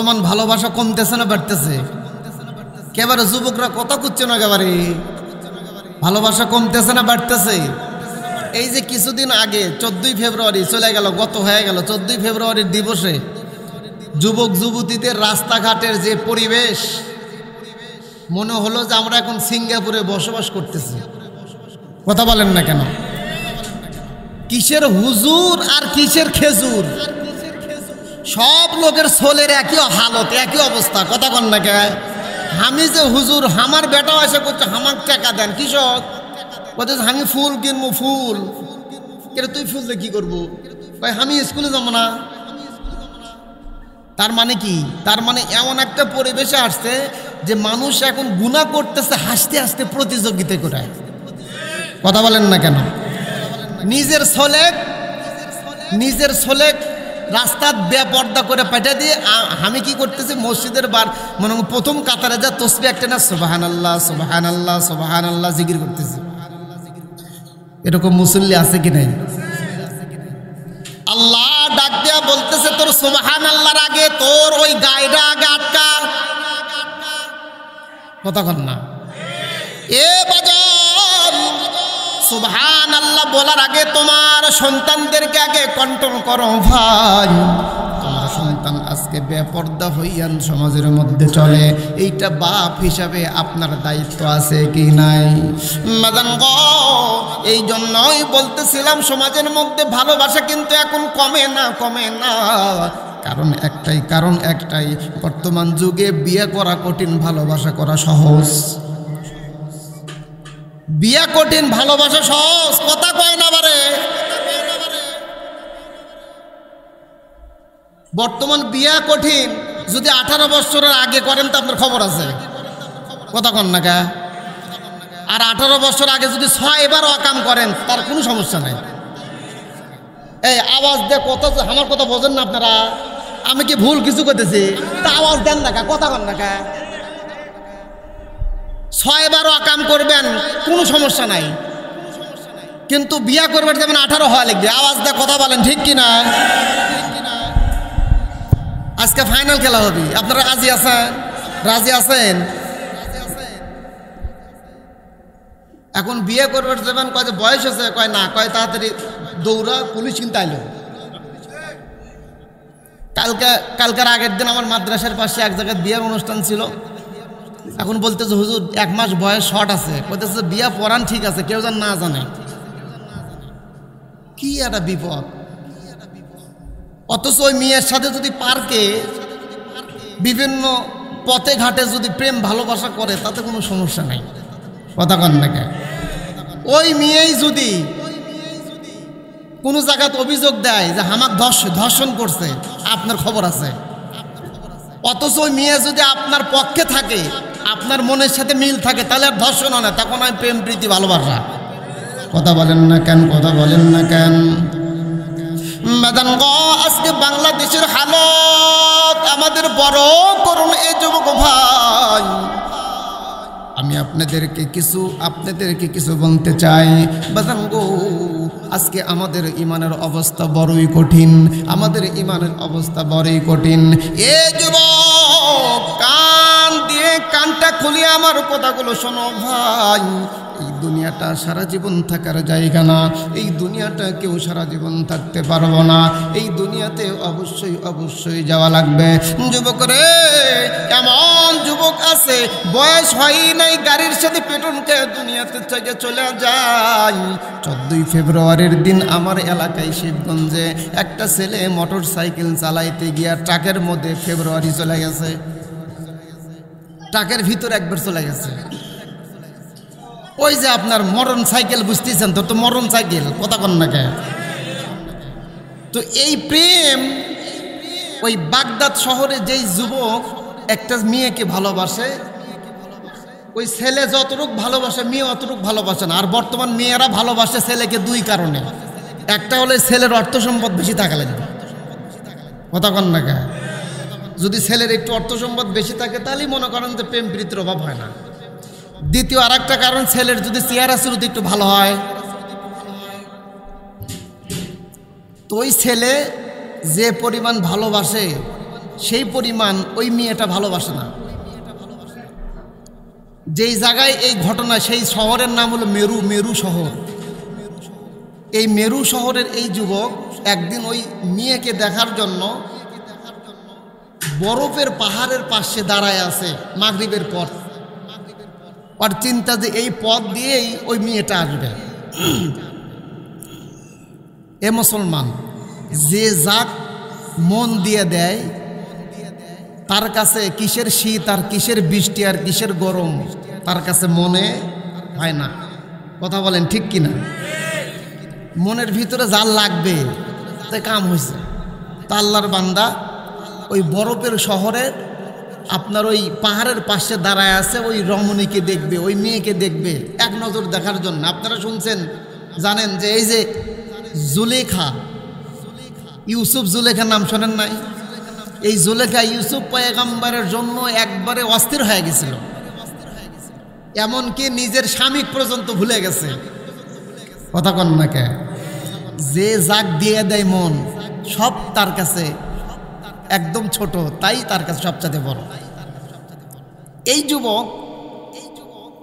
বর্তমান ভালোবাসা কমতেছে না বাড়তেছে? একেবারে যুবকরা কথা করছে না, একেবারে ভালোবাসা কমতেছে না বাড়তেছে? এই যে কিছুদিন আগে 14ই ফেব্রুয়ারি চলে গেল, গত হয়ে গেল 14ই ফেব্রুয়ারির দিবসে যুবক যুবতীদের রাস্তাঘাটের যে পরিবেশ, মনে হলো যে আমরা এখন সিঙ্গাপুরে বসবাস করতেছি। কথা বলেন না কেন? কিসের হুজুর আর কিসের খেজুর, সব লোকের সোলের একই হালত, একই অবস্থা। কথা বল না কে? আমি যে হুজুর, আমার বেটাও এসে করছে আমার টাকা দেন, কৃষক বলতে আমি ফুল কিনবো, ফুল কেন? তুই ফুল দিয়ে কি করবো? আমি স্কুলে যাবো না। তার মানে কি? তার মানে এমন একটা পরিবেশে আসছে যে মানুষ এখন গুনাহ করতেছে হাসতে হাসতে, প্রতিযোগিতা করে। কথা বলেন না কেন? নিজের ছোলেক রাস্তার বেপর্দা করে পাঠিয়ে দিয়ে আমি কি করতেছি, মসজিদের বার মনে প্রথম কাতারে যা তসবিহ একটা না, সুবহানাল্লাহ সুবহানাল্লাহ সুবহানাল্লাহ জিকির করতেছি। এরকম মুসল্লি আছে কি নাই? আল্লাহ ডাক দেয়া বলতেছে, তোর সুবহানাল্লাহর আগে তোর ওই গায়টা আগে আটকা। কথা কন না এ বাজার, সুবহানাল্লাহ বলার আগে তোমার সন্তানদেরকে আগে কন্ট্রোল করো ভাই। তোমার সন্তান আজকে বেপর্দা হইয়ান সমাজের মধ্যে চলে, এইটা বাপ হিসাবে আপনার দায়িত্ব আছে কি নাই? মাদান গো, এই জন্যই বলতেছিলাম সমাজের মধ্যে ভালোবাসা কিন্তু এখন কমে না, কমে না। কারণ একটাই, বর্তমান যুগে বিয়ে করা কঠিন, ভালোবাসা করা সহজ। বিয়া কঠিন, ভালোবাসা সহজ। কথা কয় না বারে? বর্তমান বিয়া কঠিন, যদি 18 বছরের আগে করেন তো আপনার খবর আছে। কথা কন না কা? আর 18 বছর আগে যদি 6 বার অকাম করেন তার কোনো সমস্যা নাই। এই আওয়াজ দিয়ে কথা, আমার কথা বোঝেন না আপনারা? আমি কি ভুল কিছু করতেছি? তা আওয়াজ দেন না কা? কথা কন না কা? 6 বার অকাম করবেন কোনো সমস্যা নাই, কিন্তু বিয়া করবেন যেমন 18 হওয়া লাগবে। আওয়াজ দিয়ে কথা বলেন, ঠিক কিনা? আজকে ফাইনাল খেলা হবে, আপনারা রাজি আছেন? রাজি আছেন? এখন বিয়ে করবেন যেমন কয় যে বয়স আছে, কয় না, কয় তাড়াতাড়ি দৌড়া, পুলিশ কিন্তু আইলো। কালকার আগের দিন আমার মাদ্রাসার পাশে এক জায়গায় বিয়ের অনুষ্ঠান ছিল। এখন বলতেছে হুজুর 1 মাস বয়স শর্ট আছে, বলতেছে বিয়া পড়ান ঠিক আছে, কেউ যেন না জানে। কি একটা বিপদ! অথচ ওই মেয়ের সাথে যদি পার্কে বিভিন্ন পথে ঘাটে যদি প্রেম ভালোবাসা করে তাতে কোনো সমস্যা নাই। কথা কন না কে? ওই মেয়েই যদি কোনো জায়গাতে অভিযোগ দেয় যে আমাকে ধর্ষণ করছে, আপনার খবর আছে। অথচ ওই মেয়ে যদি আপনার পক্ষে থাকে, আপনার মনের সাথে মিল থাকে, তাহলে আর ধর্ষণ হয় না, তখন আমি প্রেম প্রীতি ভালোবাসা। কথা বলেন না কেন? কথা বলেন না কেন? আজকে বাংলাদেশের হালত আমাদের বড় করুন। এই যুবক ভাই, আমি আপনাদেরকে কিছু বলতে চাই। বাজান গো, আজকে আমাদের ইমানের অবস্থা বড়ই কঠিন, আমাদের ইমানের অবস্থা বড়ই কঠিন। এ যুবক, কান দিয়ে কানটা খুলে আমার কথাগুলো শোনো ভাই। এই দুনিয়াটা সারা জীবন থাকার জায়গা না, এই দুনিয়াটা কেউ সারা জীবন থাকতে পারবো না। এই দুনিয়াতে অবশ্যই যাওয়া লাগবে। যুবক রে, এমন যুবক আছে বয়স হয় নাই, গাড়ির সাথে পেট্রোল খেয়ে দুনিয়াতে থেকে চলে যায়। 14ই ফেব্রুয়ারির দিন আমার এলাকায় শিবগঞ্জে একটা ছেলে মোটর সাইকেল চালাইতে গিয়া ট্রাকের মধ্যে ফেব্রুয়ারি চলে গেছে, ট্রাকের ভিতর একবার চলে গেছে। ওই যে আপনার মরণ সাইকেল, বুঝতেছেন তো? মরণ সাইকেল, কথা কন না কে? তো এই প্রেম, ওই বাগদাদ শহরে যেই যুবক একটা মেয়েকে ভালোবাসে, ওই ছেলে যতটুক ভালোবাসে মেয়ে অতটুক ভালোবাসে না। আর বর্তমান মেয়েরা ভালোবাসে ছেলেকে 2 কারণে। একটা হলো ছেলের অর্থ সম্পদ বেশি থাকা লাগবে। কথা কন না কে? যদি ছেলের একটু অর্থ সম্পদ বেশি থাকে তাহলেই মনে করেন যে প্রেম প্রীতির অভাব হয় না। দ্বিতীয় আর একটা কারণ, ছেলের যদি চেহারা শুরুতে একটু ভালো হয়, তো ওই ছেলে যে পরিমাণ ভালোবাসে সেই পরিমাণ ওই মেয়েটা ভালোবাসে না। যেই জায়গায় এই ঘটনা, সেই শহরের নাম হলো মেরু শহর। এই মেরু শহরের এই যুবক একদিন ওই মেয়েকে দেখার জন্য বরফের পাহাড়ের পাশে দাঁড়ায় আছে মাগরিবের পর। আর চিন্তা যে এই পথ দিয়েই ওই মেয়েটা আসবে। এ মুসলমান, যে যাক মন দিয়ে দেয় তার কাছে কিসের শীত আর কিসের বৃষ্টি আর কিসের গরম তার কাছে মনে হয় না। কথা বলেন ঠিক কিনা? মনের ভিতরে যা লাগবে তাই কাম হয়েছে। তা আল্লাহর বান্দা ওই বরফের শহরের আপনার ওই পাহাড়ের পাশে দাঁড়ায় আছে, ওই রমণীকে দেখবে, ওই মেয়েকে দেখবে এক নজর দেখার জন্য। আপনারা শুনছেন, জানেন যে এই যে জুলেখা, ইউসুফ জুলেখার নাম শোনেন নাই? এই জুলেখা ইউসুফ পয়গম্বরের জন্য একবারে অস্থির হয়ে গেছিল, এমনকি নিজের স্বামী পর্যন্ত ভুলে গেছে। কথা কন না কে? যে যাক দিয়ে দেয় মন, সব তার কাছে একদম ছোট, তাই তার কাছে সবচেয়ে বড়। এই যুবক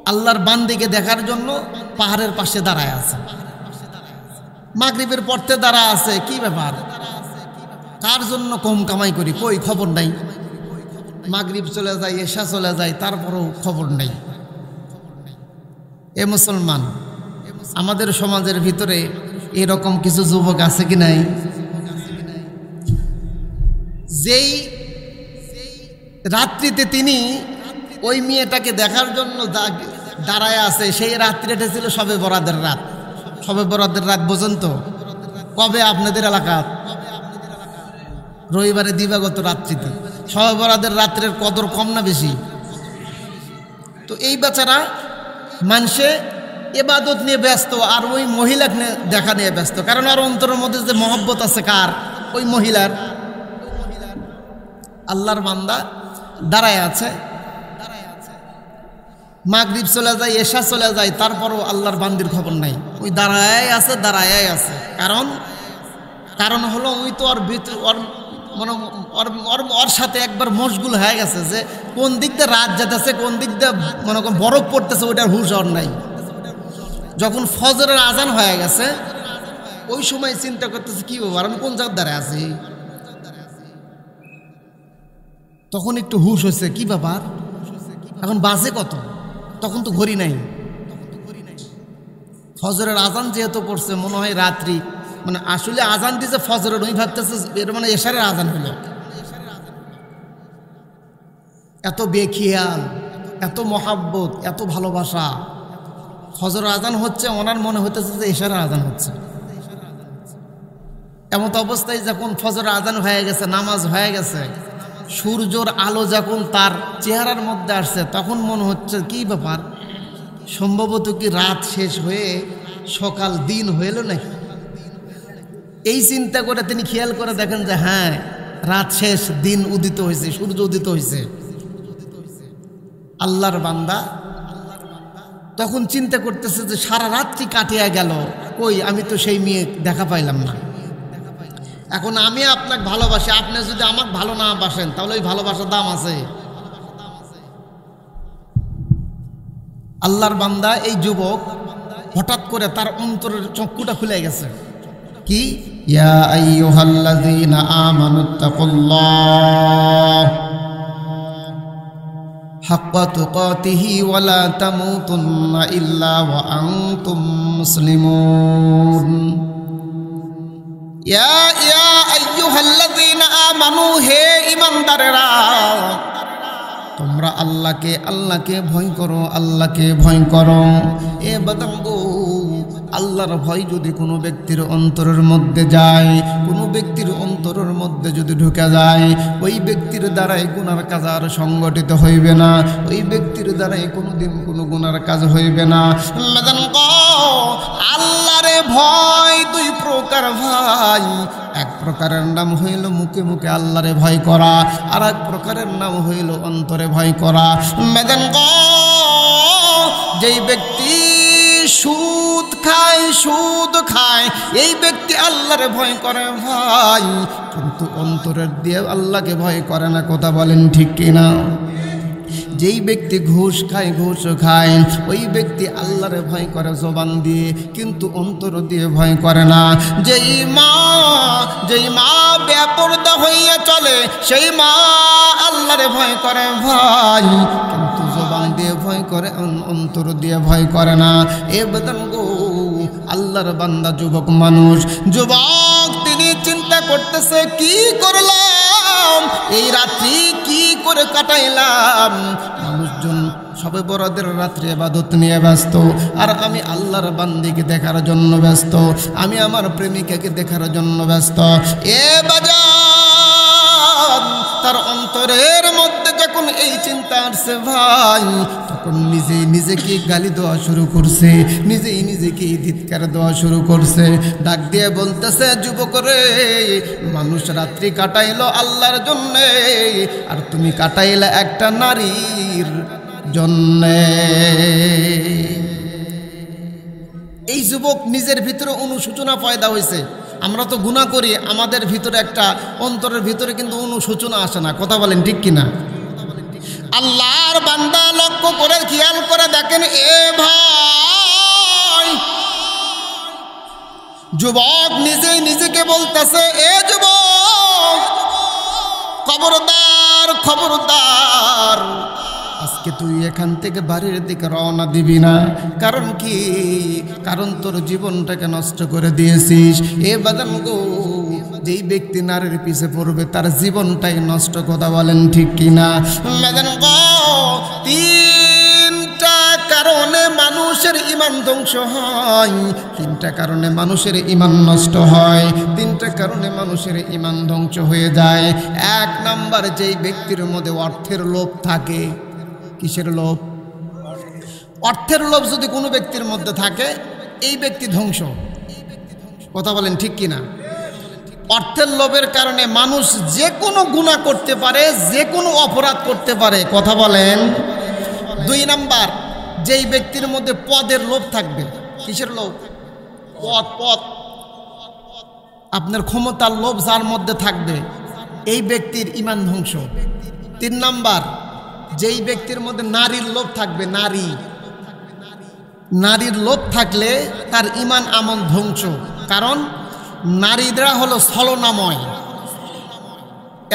আল্লাহর বান্দিকে দেখার জন্য পাহাড়ের পাশে দাঁড়ায় আছে, মাগরিবের পড়তে দাঁড়ায় আছে। কি ব্যাপার, কার জন্য কম কামাই করি, কই খবর নাই। মাগরিব চলে যায়, এশা চলে যায়, তারপরেও খবর নেই। এ মুসলমান, আমাদের সমাজের ভিতরে এরকম কিছু যুবক আছে কি নাই? যেই রাত্রিতে তিনি ওই মেয়েটাকে দেখার জন্য দাঁড়ায় আছে, সেই রাত্রিটা ছিল শবে বরাতের রাত। শবে বরাতের রাত বোঝেন তো? কবে আপনাদের এলাকা? রবিবারে দিবাগত রাত্রিতে। শবে বরাতের রাত্রের কদর কম না বেশি? তো এই বেচারা মানুষে ইবাদত নিয়ে ব্যস্ত, আর ওই মহিলাকে দেখা নিয়ে ব্যস্ত। কারণ আর অন্তরের মধ্যে যে মহব্বত আছে কার? ওই মহিলার। আল্লাহর বান্দা দাঁড়ায় আছে, মাগরিব চলে যায়, এশা চলে যায়, তারপরও আল্লাহর বান্দির খবর নাই। ওই দাঁড়ায় আছে। কারণ হলো ওই তো ওর ভিতর ওর সাথে একবার মশগুল হয়ে গেছে যে কোন দিক দিয়ে রাত যেতেছে, কোন দিক দিয়ে মনে করেন বরফ পড়তেছে, ওইটার হুঁশ ওর নাই। যখন ফজরের আজান হয়ে গেছে, ওই সময় চিন্তা করতেছে কি ব্যাপার, আমি কোন জায়গায় দাঁড়ায় আছি। তখন একটু হুঁশ হয়েছে, কি ব্যাপার, এখন বাজে কত? তখন তো ঘড়ি নাই। ফজরের আজান যেহেতু পড়ছে, মনে হয় রাত্রি, মানে আসলে আজান দিয়েছে ফজরের, ওই ভাবতেছে এর মানে এশারের আজান হলো। এত বেখিয়াল, এত মহাব্বত, এত ভালোবাসা। ফজরের আজান হচ্ছে, ওনার মনে হইতেছে যে এশারের আজান হচ্ছে। এমত অবস্থায় যখন ফজরের আজান হয়ে গেছে, নামাজ হয়ে গেছে, সূর্যর আলো যখন তার চেহারার মধ্যে আসছে, তখন মনে হচ্ছে কি ব্যাপার, সম্ভবত কি রাত শেষ হয়ে সকাল দিন হইল নাকি। এই চিন্তা করে তিনি খেয়াল করে দেখেন যে হ্যাঁ, রাত শেষ, দিন উদিত হয়েছে, সূর্য উদিত হয়েছে। আল্লাহর বান্দা তখন চিন্তা করতেছে যে সারা রাত্রি কাটিয়া গেল, কই আমি তো সেই মেয়ে দেখা পাইলাম না। এখন আমি আপনাকে ভালোবাসি, আপনি যদি আমাকে ভালো না বাসেন, তাহলে ওই ভালোবাসার দাম আছে? আল্লাহর বান্দা এই যুবক হঠাৎ করে তার অন্তরের চক্ষুটা খুলে গেছে। কি? ইয়া আইয়ুহাল্লাযীনা আমানুত্তাকুল্লাহ হাক্কা তুকাতিহি ওয়া লা তামুতুন্না ইল্লা ওয়া আনতুম মুসলিমুন। ইয়া আইয়ুহাল্লাযীনা আমানু, হে ঈমানদারেরা, তোমরা আল্লাহকে ভয় করো, আল্লাহকে ভয় করো। এ বাদাঙ্গো, আল্লাহর ভয় যদি কোনো ব্যক্তির অন্তরের মধ্যে যায়, কোনো ব্যক্তির অন্তরের মধ্যে যদি ঢুকে যায়, ওই ব্যক্তির দ্বারাই গুনার কাজ আর সংগঠিত হইবে না, ওই ব্যক্তির দ্বারাই কোনোদিন কোনো গুনার কাজ হইবে না। আল্লাহরে ভয় দুই প্রকার ভাই। এক প্রকারের নাম হইল মুখে মুখে আল্লাহরে ভয় করা, আর এক প্রকারের নাম হইল অন্তরে ভয় করা। যেই ব্যক্তি সুদ খায়, সুদ খায়, এই ব্যক্তি আল্লাহর ভয় করে ভাই, কিন্তু অন্তরের দিয়ে আল্লাহকে ভয় করে না। কথা বলেন ঠিক কিনা? যেই ব্যক্তি ঘুষ খায়, ঘুষ খায়, ওই ব্যক্তি আল্লাহর ভয় করে জবান দিয়ে, কিন্তু অন্তর দিয়ে ভয় করে না। যেই মা বেপরদা হইয়া চলে, সেই মা আল্লাহর ভয় করে ভাই, কিন্তু জবান দিয়ে ভয় করে, অন্তর দিয়ে ভয় করে না। এ বেদন গো আল্লাহর বান্দা যুবক মানুষ, যুবক তিনি চিন্তা করতেছে কি করলাম, এই রাত্রি কি করে কাটাইলাম। মানুষজন সবে বরাতের রাত্রে ইবাদত নিয়ে ব্যস্ত, আর আমি আল্লাহর বান্দিকে দেখার জন্য ব্যস্ত, আমি আমার প্রেমিকাকে দেখার জন্য ব্যস্ত। এ বাজার, তার অন্তরের মধ্যে যখন এই চিন্তা আসছে ভাই, তখন নিজেই নিজেকে গালি দেওয়া শুরু করছে, নিজেই নিজেকে ধিৎকার দেওয়া শুরু করছে। ডাক দিয়ে বলতেছে, যুবক রে, মানুষ রাত্রি কাটাইলো আল্লাহর জন্যে, আর তুমি কাটাইলে একটা নারীর জন্যে। এই যুবক নিজের ভিতরে অনুশোচনা পয়দা হয়েছে। আমরা তো গুনাহ করি, আমাদের ভিতরে একটা অন্তরের ভিতরে কিন্তু অনুশোচনা আসে না। কথা বলেন ঠিক কিনা? আল্লাহর বান্দা লক্ষ্য করে খেয়াল করে দেখেন, এ ভাই, যুবক নিজেই নিজেকে বলতেছে, এ যুবক, খবরদার খবরদার, আজকে তুই এখান থেকে বাড়ির দিকে রওনা দিবি না। কারণ কি? কারণ তোর জীবনটাকে নষ্ট করে দিয়েছিস। এ বাদান গো, যেই ব্যক্তি নারীর পিছে পড়বে তার জীবনটাই নষ্ট। কথা বলেন ঠিক কিনা? বাদান গো, তিনটা কারণে মানুষের ঈমান ধ্বংস হয়, তিনটা কারণে মানুষের ঈমান নষ্ট হয়, তিনটা কারণে মানুষের ঈমান ধ্বংস হয়ে যায়। এক নাম্বার, যেই ব্যক্তির মধ্যে অর্থের লোভ থাকে। কিসের লোভ? অর্থের লোভ যদি কোনো ব্যক্তির মধ্যে থাকে, এই ব্যক্তি ধ্বংস। কথা বলেন ঠিক কিনা? অর্থের লোভের কারণে মানুষ যে কোনো গুনাহ করতে পারে, যে কোনো অপরাধ করতে পারে। কথা বলেন। দুই নাম্বার, যেই ব্যক্তির মধ্যে পদের লোভ থাকবে। কিসের লোভ? পদ। আপনার ক্ষমতার লোভ যার মধ্যে থাকবে, এই ব্যক্তির ঈমান ধ্বংস। তিন নাম্বার, যেই ব্যক্তির মধ্যে নারীর লোভ থাকবে, নারীর লোভ থাকলে তার ঈমান আমল ধ্বংস। কারণ নারীরা হলো ছলনাময়,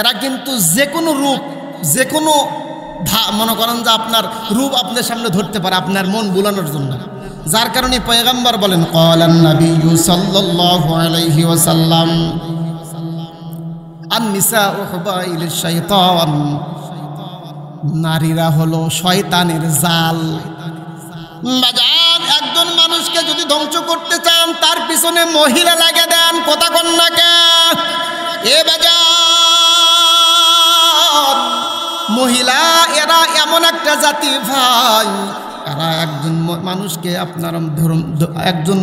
এরা কিন্তু যে কোনো রূপ, যে কোনো মনে করেন যে আপনার রূপ আপনার সামনে ধরতে পারে আপনার মন বুলানোর জন্য। যার কারণে পয়গম্বর বলেন, ক্বালান নবিয়্যু সাল্লাল্লাহু আলাইহি ওয়াসাল্লাম, আন-নিসাউ হুবাইলুশ শাইতান, নারীরা হলো শয়তানের জাল। বাজার, একজন মানুষকে যদি ধ্বংস করতে চান, তার পিছনে মহিলা লাগে দেন। কথা কন না কে? এ বাজার, মহিলা এরা এমন একটা জাতি ভাই, এরা একজন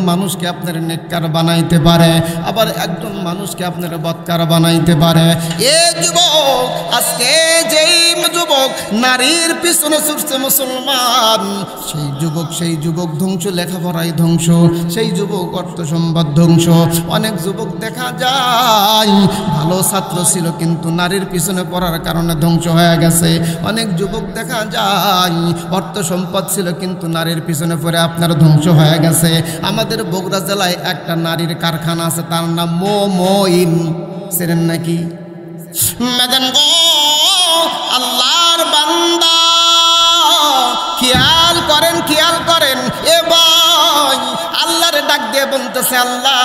মানুষকে আপনার নেককার বানাইতে পারে, আবার একজন মানুষকে আপনার বদকার বানাইতে পারে। এ যুবক, আজকে যেই যুবক নারীর পিছনে ছুটছে মুসলমান, সেই যুবক ধ্বংস, লেখাপড়ায় ধ্বংস, সেই যুবক অর্থ সম্পদ ধ্বংস। অনেক যুবক দেখা যায় ভালো ছাত্র ছিল, কিন্তু নারীর পিছনে পড়ার কারণে ধ্বংস হয়ে গেছে। অনেক যুবক দেখা যায় অর্থ সম্পদ ছিল, কিন্তু নারীর পিছনে পড়ে আপনার ধ্বংস হয়ে গেছে। আমাদের বগুড়া জেলায় একটা নারীর কারখানা আছে, তার নাম মইন। চেনেন নাকি? মেদান গো, আল্লাহর বান্দা, খেয়াল করেন। এ ভাই, আল্লাহর ডাক দিয়ে বলতেছে, আল্লাহ,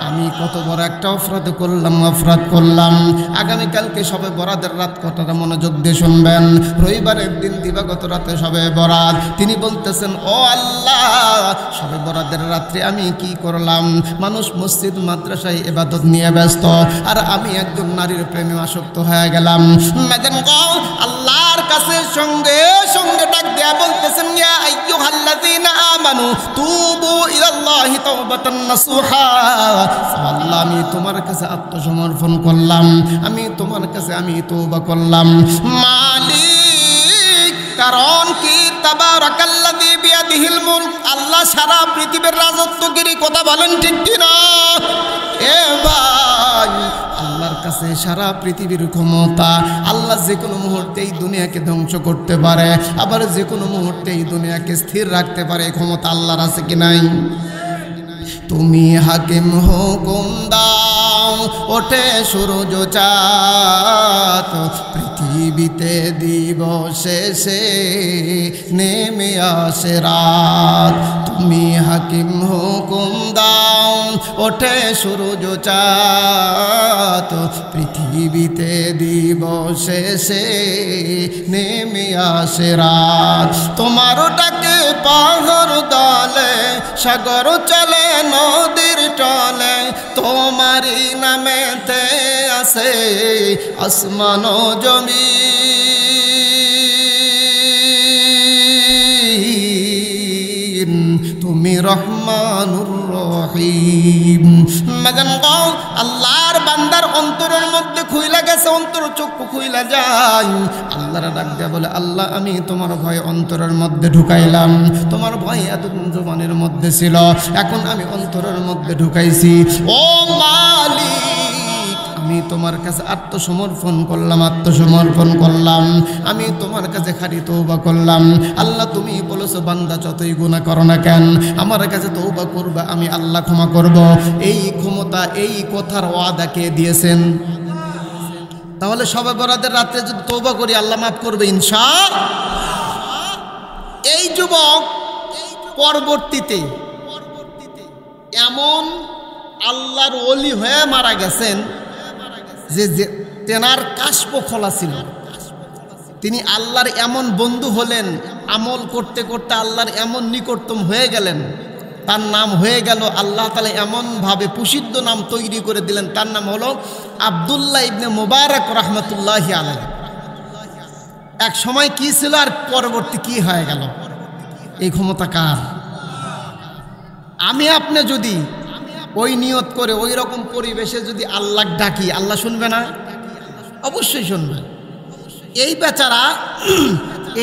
আমি কত বড় একটা অপরাধ করলাম। আগামীকালকে সবে বরাতের রাত, কথাটা মনোযোগ দিয়ে শুনবেন। রবিবারের দিন দিবাগত রাতে সবে বরাত। তিনি বলতেছেন, ও আল্লাহ, সবে বরাতের রাত্রে আমি কি করলাম? মানুষ মসজিদ মাদ্রাসায় ইবাদত নিয়ে ব্যস্ত, আর আমি একজন নারীর প্রেমে আসক্ত হয়ে গেলাম। আল্লাহর কাছে সঙ্গে সঙ্গে ডাক দেয়া বলতেছেন, ইয়া আইয়ুহাল্লাযীনা আমানু তুবু ইলাল্লাহি তাওবাতান নাসুহা। আল্লাহ, আমি তোমার কাছে আত্মসমর্পণ করলাম, আমি তোমার কাছে তওবা করলাম। মালিক, কারণ কি তাবারাকাল্লাযী বিয়াদিহিল মুলক, আল্লাহ সারা পৃথিবীর রাজত্বগিরি, কথা বলেন ঠিক কি না? এ ভাই, আল্লাহর কাছে সারা পৃথিবীর ক্ষমতা। আল্লাহ যে কোনো মুহূর্তে এই দুনিয়াকে ধ্বংস করতে পারে, আবার যে কোনো মুহূর্তে এই দুনিয়াকে স্থির রাখতে পারে। এই ক্ষমতা আল্লাহর আছে কি নাই? তুমি হাকিম হুকুম দাও, ওঠে সূরজ চাঁদ, পৃথিবীতে দিবস শেষে নেমে আসে রাত। তুমি হাকিম হুকুম দাও, ওঠে সূরজ চাঁদ, পৃথিবীতে দিবস শেষে নেমে আসে রাত। তোমার ডাকে পাহাড় দলে, সাগর চলে নদীর টলে, তোমারই নামেতে আছে আসমান ও জমিন। তুমি রহমানুর রহিম। মাগান গাও, আল্লাহর বান্দার অন্তরের মধ্যে খুইলা গেছে, অন্তর চক্ষু খুইলা যায়। আল্লাহর ডাক দেয়া বলে, আল্লাহ আমি তোমার ভয় অন্তরের মধ্যে ঢুকাইলাম। তোমার ভয় এতদিন জবানের মধ্যে ছিল, এখন আমি অন্তরের মধ্যে ঢুকাইছি। ও মালিক, আমি তোমার কাছে আত্মসমর্পণ করলাম, আত্মসমর্পণ করলাম। আমি তোমার কাছে খালি তওবা করলাম। আল্লাহ তুমি বলেছো বান্দা যতই গুনাহ করো না কেন, আমার কাছে তওবা করবা, আমি আল্লাহ ক্ষমা করব। এই ক্ষমতা, এই কথার ওয়াদা কে দিয়েছেন? তাহলে শবে বরাতের রাতে যদি তওবা করি আল্লাহ মাফ করবে ইনশাআল্লাহ। এই যুবক পরবর্তীতে এমন আল্লাহর ওলি হয়ে মারা গেছেন যে তেনার কাশপ খোলা ছিল। তিনি আল্লাহর এমন বন্ধু হলেন, আমল করতে করতে আল্লাহর এমন নিকটতম হয়ে গেলেন, তার নাম হয়ে গেল, আল্লাহ তাআলা এমনভাবে প্রসিদ্ধ নাম তৈরি করে দিলেন, তার নাম হলো আব্দুল্লাহ ইবনে মুবারক রহমতুল্লাহি আলাইহি। এক সময় কি ছিল আর পরবর্তী কি হয়ে গেল, এই ক্ষমতা কার? আমি আপনি যদি ওই নিয়ত করে ওই রকম পরিবেশে যদি আল্লাহ ডাকি, আল্লাহ শুনবে না? অবশ্যই শুনবে। এই বেচারা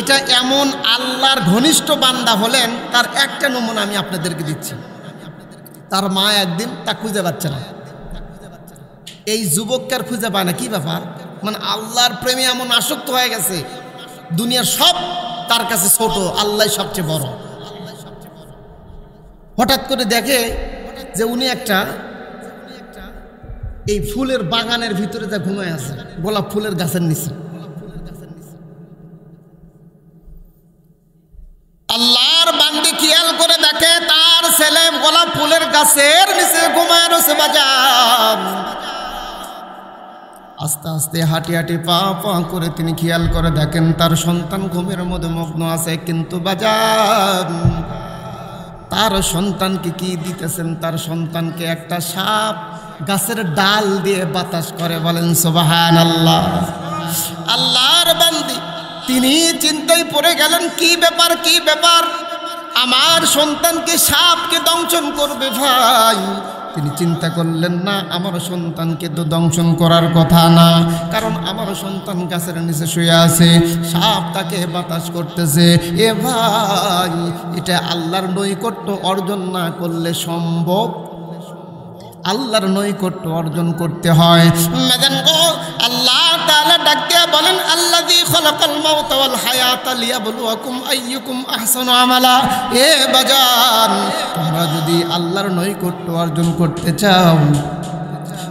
এটা এমন আল্লাহর ঘনিষ্ঠ বান্দা হলেন, তার একটা নমুনা আমি আপনাদেরকে দিচ্ছি। তার মা একদিন তা খুঁজে পাচ্ছে না। এই যুবককে আর খুঁজে পায় না, কি ব্যাপার? মানে আল্লাহর প্রেমে এমন আসক্ত হয়ে গেছে, দুনিয়ার সব তার কাছে ছোট, আল্লাহ সবচেয়ে বড়। হঠাৎ করে দেখে যে উনি একটা এই ফুলের বাগানের ভিতরে যা ঘুমায় আছে, গোলাপ ফুলের গাছের নিচে। আল্লাহর বান্দি খেয়াল করে দেখে তার ছেলে গোলাপ ফুলের গাছের নিচে ঘুমায় রয়েছে। বাজার আস্তে আস্তে হাঁটি হাঁটি পা পা করে তিনি খেয়াল করে দেখেন তার সন্তান ঘুমের মধ্যে মগ্ন আছে। কিন্তু বাজার তার সন্তানকে কি দিতেছেন? তার সন্তানকে একটা সাপ গাছের ডাল দিয়ে বাতাস করে। বলেন সুবহানাল্লাহ। আল্লাহর বান্দি তিনি চিন্তায় পড়ে গেলেন, কি ব্যাপার, কি ব্যাপার, আমার সন্তানকে সাপকে দংশন করবে। ভাই তিনি চিন্তা করলেন, না, আমার সন্তানকে তো দংশন করার কথা না, কারণ আমার সন্তান গাছের নিচে শুয়ে আছে, সাপ তাকে বাতাস করতেছে। এ ভাই, এটা আল্লাহর নৈকট্য অর্জন না করলে সম্ভব? আল্লাহর নৈকট্য অর্জন করতে হয়। আল্লাহ তাআলা ডাক দিয়ে বলেন, আল্লাযী খালাকাল মাউতা ওয়াল হায়াতা লিয়াবলুয়াকুম আইয়ুকুম আহসানু আমালা। এ বাজার, তোমরা যদি আল্লাহর নৈকট্য অর্জন করতে চাও,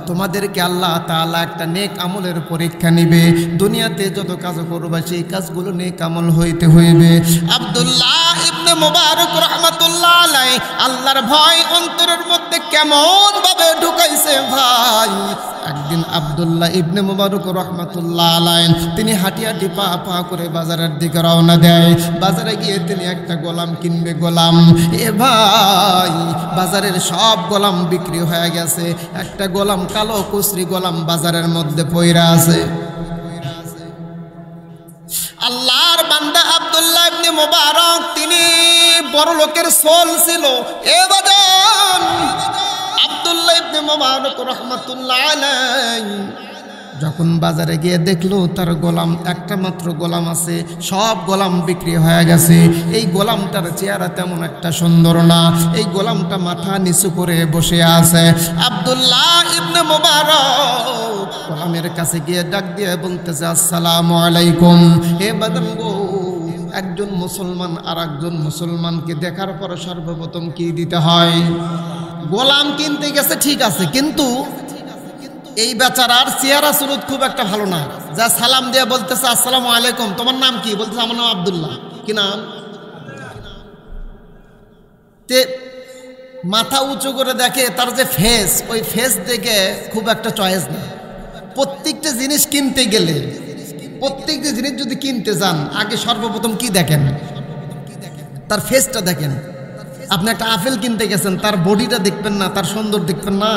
তোমাদেরকে আল্লাহ তাআলা একটা নেক আমলের পরীক্ষা নিবে। দুনিয়াতে যত কাজ করবে সেই কাজগুলো নেক আমল হইতে হইবে। আব্দুল্লাহ ইবনে মুবারক রাহমাতুল্লাহ আলাইহি আল্লাহর ভয় অন্তরের মধ্যে কেমন ভাবে ঢুকাইছে। ভাই একদিন আব্দুল্লাহ ইবনে মুবারক রাহমাতুল্লাহ আলাইহি তিনি হাঁটি হাঁটি পা পা করে বাজারের দিকে রওনা দেয়। বাজারে গিয়ে তিনি একটা গোলাম কিনবে। গোলাম, এ ভাই, বাজারের সব গোলাম বিক্রি হয়ে গেছে, একটা গোলাম কালো কুসরি গোলাম বাজারের মধ্যে পইরা আছে। আল্লাহর বান্দা আব্দুল্লাহ ইবনে মুবারক তিনি বড় লোকের সোল ছিল। এ বাজান, আব্দুল্লাহ ইবনে মুবারক রাহমাতুল্লাহ আলাইহি যখন বাজারে গিয়ে দেখলো তার গোলাম একটা মাত্র গোলাম আছে, সব গোলাম বিক্রি হয়ে গেছে। এই গোলামটার চেহারা তেমন একটা সুন্দর না, এই গোলামটা মাথা নিচু করে বসে আছে। আব্দুল্লাহ ইবনে মুবারক গোলামের কাছে গিয়ে ডাক দিয়ে বলতেছে, আসসালামু আলাইকুম। হে বাদাম গো, একজন মুসলমান আর একজন মুসলমানকে দেখার পর সর্বপ্রথম কি দিতে হয়? গোলাম কিনতে গেছে ঠিক আছে, কিন্তু এই বেচারার চেহারা সুরত খুব একটা ভালো না, যা সালাম দিয়ে বলতেছে আসসালামু আলাইকুম, তোমার নাম কি? বলতেছে আমার নাম আব্দুল্লাহ। কি নাম? তে মাথা উঁচু করে দেখে তার যে ফেস, ওই ফেস দেখে খুব একটা চয়েস না। প্রত্যেকটা জিনিস কিনতে গেলে, প্রত্যেকটা জিনিস যদি কিনতে যান, আগে সর্বপ্রথম কি দেখেন? তার ফেসটা দেখেন। আপনি একটা আপেল কিনতে গেছেন, তার বডিটা দেখবেন না, তার সুন্দর দেখবেন না।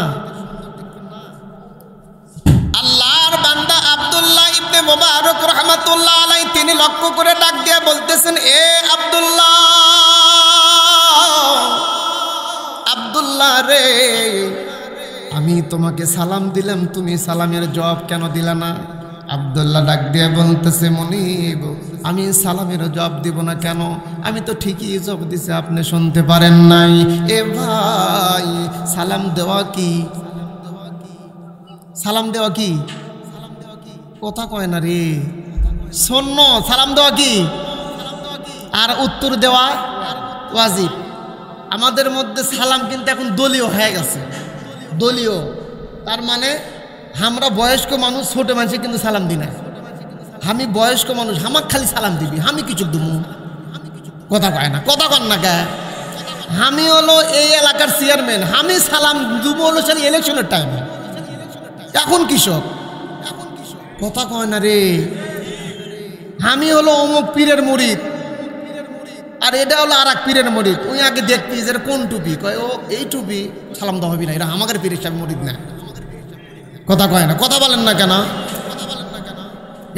আল্লাহর বান্দা আব্দুল্লাহ ইবনে মুবারক রাহমাতুল্লাহ আলাইহি তিনি লক্ষ্য করে ডাক দিয়ে বলতেছেন, এ আব্দুল্লাহ, আব্দুল্লাহ রে, আমি তোমাকে সালাম দিলাম, তুমি সালামের জবাব কেন দিলা না? আব্দুল্লাহ ডাক দিয়ে বলতেছে, মনিব, আমি সালামের জবাব দিব না কেন? আমি তো ঠিকই জবাব দিছি, আপনি শুনতে পারেন নাই। এ ভাই, সালাম দেওয়া কি? সালাম দেওয়া কি? কথা কয় না রে, শোনো, সালাম দেওয়া কি আর উত্তর দেওয়া ওয়াজিব। আমাদের মধ্যে সালাম কিন্তু এখন দলীয় হয়ে গেছে। দলীয় তার মানে আমরা বয়স্ক মানুষ, ছোট মানুষ কিন্তু সালাম দিই না। আমি বয়স্ক মানুষ, আমাক খালি সালাম দিবি, আমি কিছু দেবো। কথা কয় না, কথা কন না কে? আমি হলো এই এলাকার চেয়ারম্যান, আমি সালাম দেবো হলো সেই ইলেকশনের টাইমে। এখন কৃষক, কথা কয় না রে। আমি হলো অমুক পীরের মুরিদ, আর এটা হলো আর এক পীরের মুরিদ। ওই আগে দেখবি যে কোন টুপি, কয় ও এই টুপি, সালাম দেওয়া হবি না, এটা আমাদের পীরের সাহেব মুরিদ না। কথা কয় না, কথা বলেন না কেন?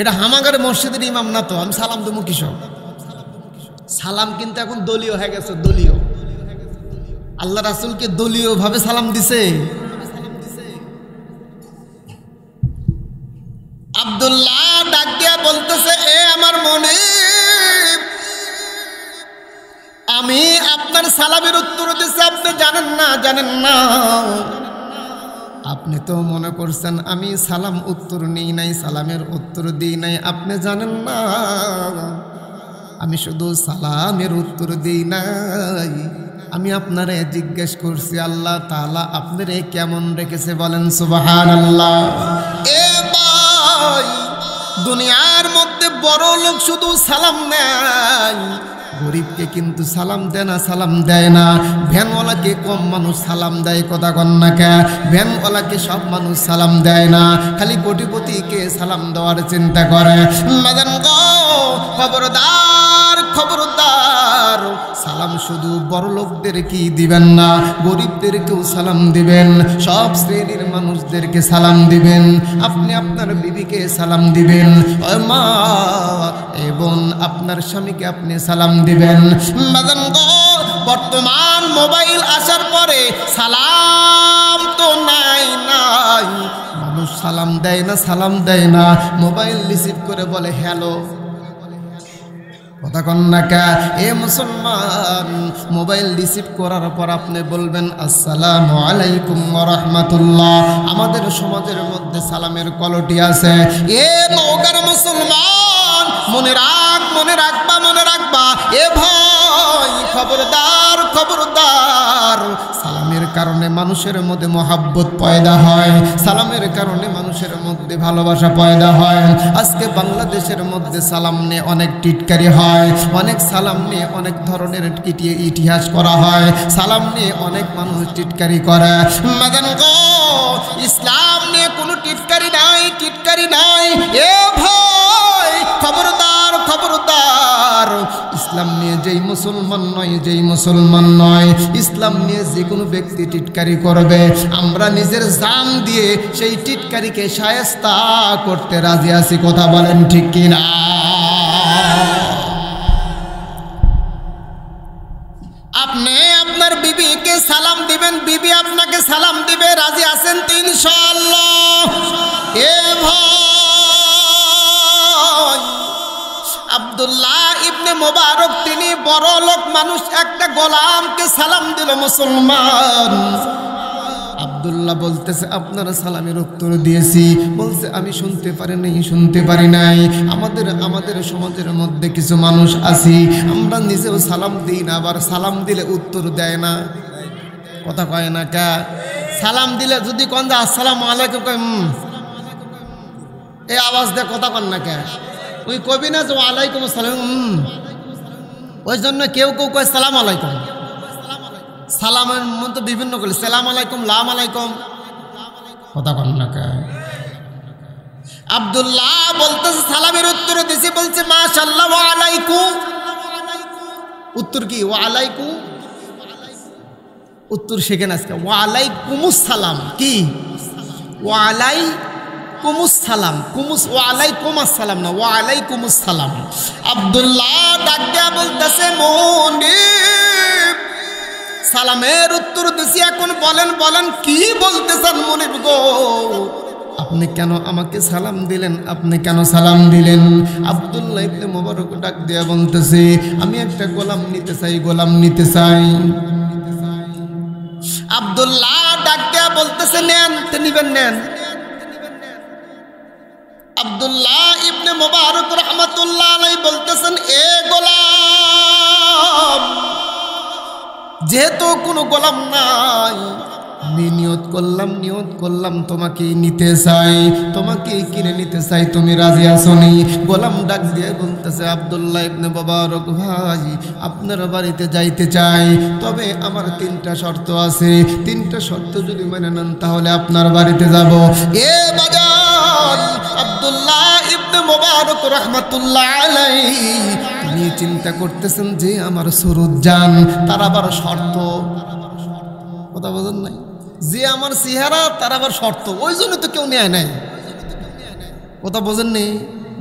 এটা আমাদের মসজিদের ইমাম না, তো আমি সালাম দেবো কৃষক। সালাম কিন্তু এখন দলীয় হয়ে গেছে, দলীয়। আল্লাহ রাসূলকে দলীয় ভাবে সালাম দিছে। আব্দুল্লাহ ডাক দিয়া বলতেছে, এ আমার মনিব, আমি আপনার সালামের উত্তর দিচ্ছি, আপনি জানেন না, জানেন না। আপনি তো মনে করছেন আমি সালাম উত্তর নিই নাই, সালামের উত্তর দিই নাই, আপনি জানেন না আমি শুধু সালামের উত্তর দিই নাই, আমি আপনারে জিজ্ঞেস করছি আল্লাহ তাআলা আপনারে কেমন রেখেছে, বলেন সুবহানাল্লাহ। এ ভাই, দুনিয়ার মধ্যে বড় লোক শুধু সালাম নেয়, গরিবকে কিন্তু সালাম দেয় না, সালাম দেয় না। ভ্যানওয়ালাকে কম মানুষ সালাম দেয়, কথা কন না কে? ভ্যানওয়ালাকে সব মানুষ সালাম দেয় না, খালি কোটিপতিকে সালাম দেওয়ার চিন্তা করে। মাদান গো, খবরদার, খবরদার, সালাম শুধু বড় লোকদেরকেই দিবেন না, গরিবদেরকেও সালাম দিবেন, সব শ্রেণীর মানুষদেরকে সালাম দিবেন। আপনি আপনার বিবিকে সালাম দিবেন, ও মা এবং আপনার স্বামীকে আপনি সালাম দিবেন। বর্তমান মোবাইল আসার পরে সালাম তো নাই, মানুষ সালাম দেয় না, সালাম দেয় না, মোবাইল রিসিভ করে বলে হ্যালো। কথা কন না কে? এ মুসলমান, মোবাইল রিসিভ করার পর আপনি বলবেন আসসালামু আলাইকুম ওয়া রাহমাতুল্লাহ। আমাদের সমাজের মধ্যে সালামের কোয়ালিটি আছে। এ নওগাঁর মুসলমান, মনে রাখ, মনে রাখবা, মনে রাখবা। এ ভাই, খবরদার, খবরদার, সালামের কারণে মানুষের মধ্যে মহাব্বত পয়দা হয়, সালামের কারণে মানুষের মধ্যে ভালোবাসা পয়দা হয়। আজকে বাংলাদেশের মধ্যে সালাম নিয়ে অনেক টিটকারি হয়, অনেক সালাম নিয়ে অনেক ধরনের ইতিহাস করা হয়, সালাম নিয়ে অনেক মানুষ টিটকারি করে। মাদান গো, ইসলাম নিয়ে কোনো টিটকারি নাই, টিটকারি নাই। এ ভাই, খবরদার, খবরদার, ইসলাম নিয়ে যেই মুসলমান নয়, যেই মুসলমান নয়, ইসলাম নিয়ে যে কোনো ব্যক্তি টিটকারি করবে, আমরা নিজের জান দিয়ে সেই টিটকারিকে শায়েস্তা করতে রাজি আছি। কথা বলেন ঠিক কিনা? আপনি আপনার বিবিকে সালাম দিবেন, বিবি আপনাকে সালাম দিবে, রাজি আছেন তো ইনশাআল্লাহ? এ ভাই, আব্দুল্লাহ ইবনে মুবারক তিনি বড় লোক মানুষ, একটা গোলামকে সালাম দিল মুসলমান। আব্দুল্লাহ বলতেছে আপনারা সালামের উত্তর দিয়েছি, বলছে আমি শুনতে পারি নাই। আমাদের সমাজের মধ্যে কিছু মানুষ আছি আমরা নিজেও সালাম দিই না, আবার সালাম দিলে উত্তর দেয় না, কথা কয় না। কা সালাম দিলে যদি কোন যে আসসালামু আলাইকুম কয় এই আওয়াজ দেয়, কথা কন না। কে ওই কবি না যে ওয়ালাইকুম আসসালাম, ওই জন্য কেউ কয় সালাম আলাইকুম। সালামের মধ্যে বিভিন্ন করলে সালাম আলাইকুম, লাম আলাইকুম, কথা কন না। কে আব্দুল্লাহ বলতেছে সালামের উত্তর দিছি, বলছে মাশাআল্লাহ ওয়া আলাইকুম। উত্তর কি? ওয়া আলাইকুম। উত্তর শেখেন আজকে। ওয়া আলাইকুমুস সালাম কি? ওয়া আলাইকুমুস সালাম, ওয়া আলাইকুম আসসালাম না, ওয়া আলাইকুমুস সালাম। আব্দুল্লাহ ডাক দিয়া বলতেছে মুনিব সালামের উত্তর দিছি, এখন বলেন কি বলতেছেন মুনিব গো? আপনি কেন আমাকে সালাম দিলেন? আপনি কেন সালাম দিলেন? আব্দুল্লাহ ইবনে মুবারক ডাক দিয়া বলতেছে আমি একটা গোলাম নিতে চাই। আব্দুল্লাহ ডাক দিয়া বলতেছে নেন, নিবেন নেন। আব্দুল্লাহ ইবনে মুবারক রাহমাতুল্লাহ আলাইহি বলতেছেন এ গোলাম, যেহেতু কোনো গোলাম নাই, আমি নিয়ত করলাম তোমাকে নিতে চাই, তোমাকে কিনে নিতে চাই, তুমি রাজি আছো নি? গোলাম ডাক দিয়ে বলতেছে আব্দুল্লাহ ইবনে মুবারক ভাই আপনার বাড়িতে যাইতে চাই, তবে আমার 3টা শর্ত আছে, 3টা শর্ত যদি মেনে নেন তাহলে আপনার বাড়িতে যাব। এ বাজার আব্দুল্লাহ ইবনে মুবারক রাহমাতুল্লাহ আলাইহি তিনি চিন্তা করতেছেন যে আমার সুরুত জান, তার আবার শর্ত, কথা বোঝেন নাই? যে আমার চেহারা তার আবার শর্ত, ওই জন্য তো কেউ নেয় নাই, কথা বোঝেন নেই?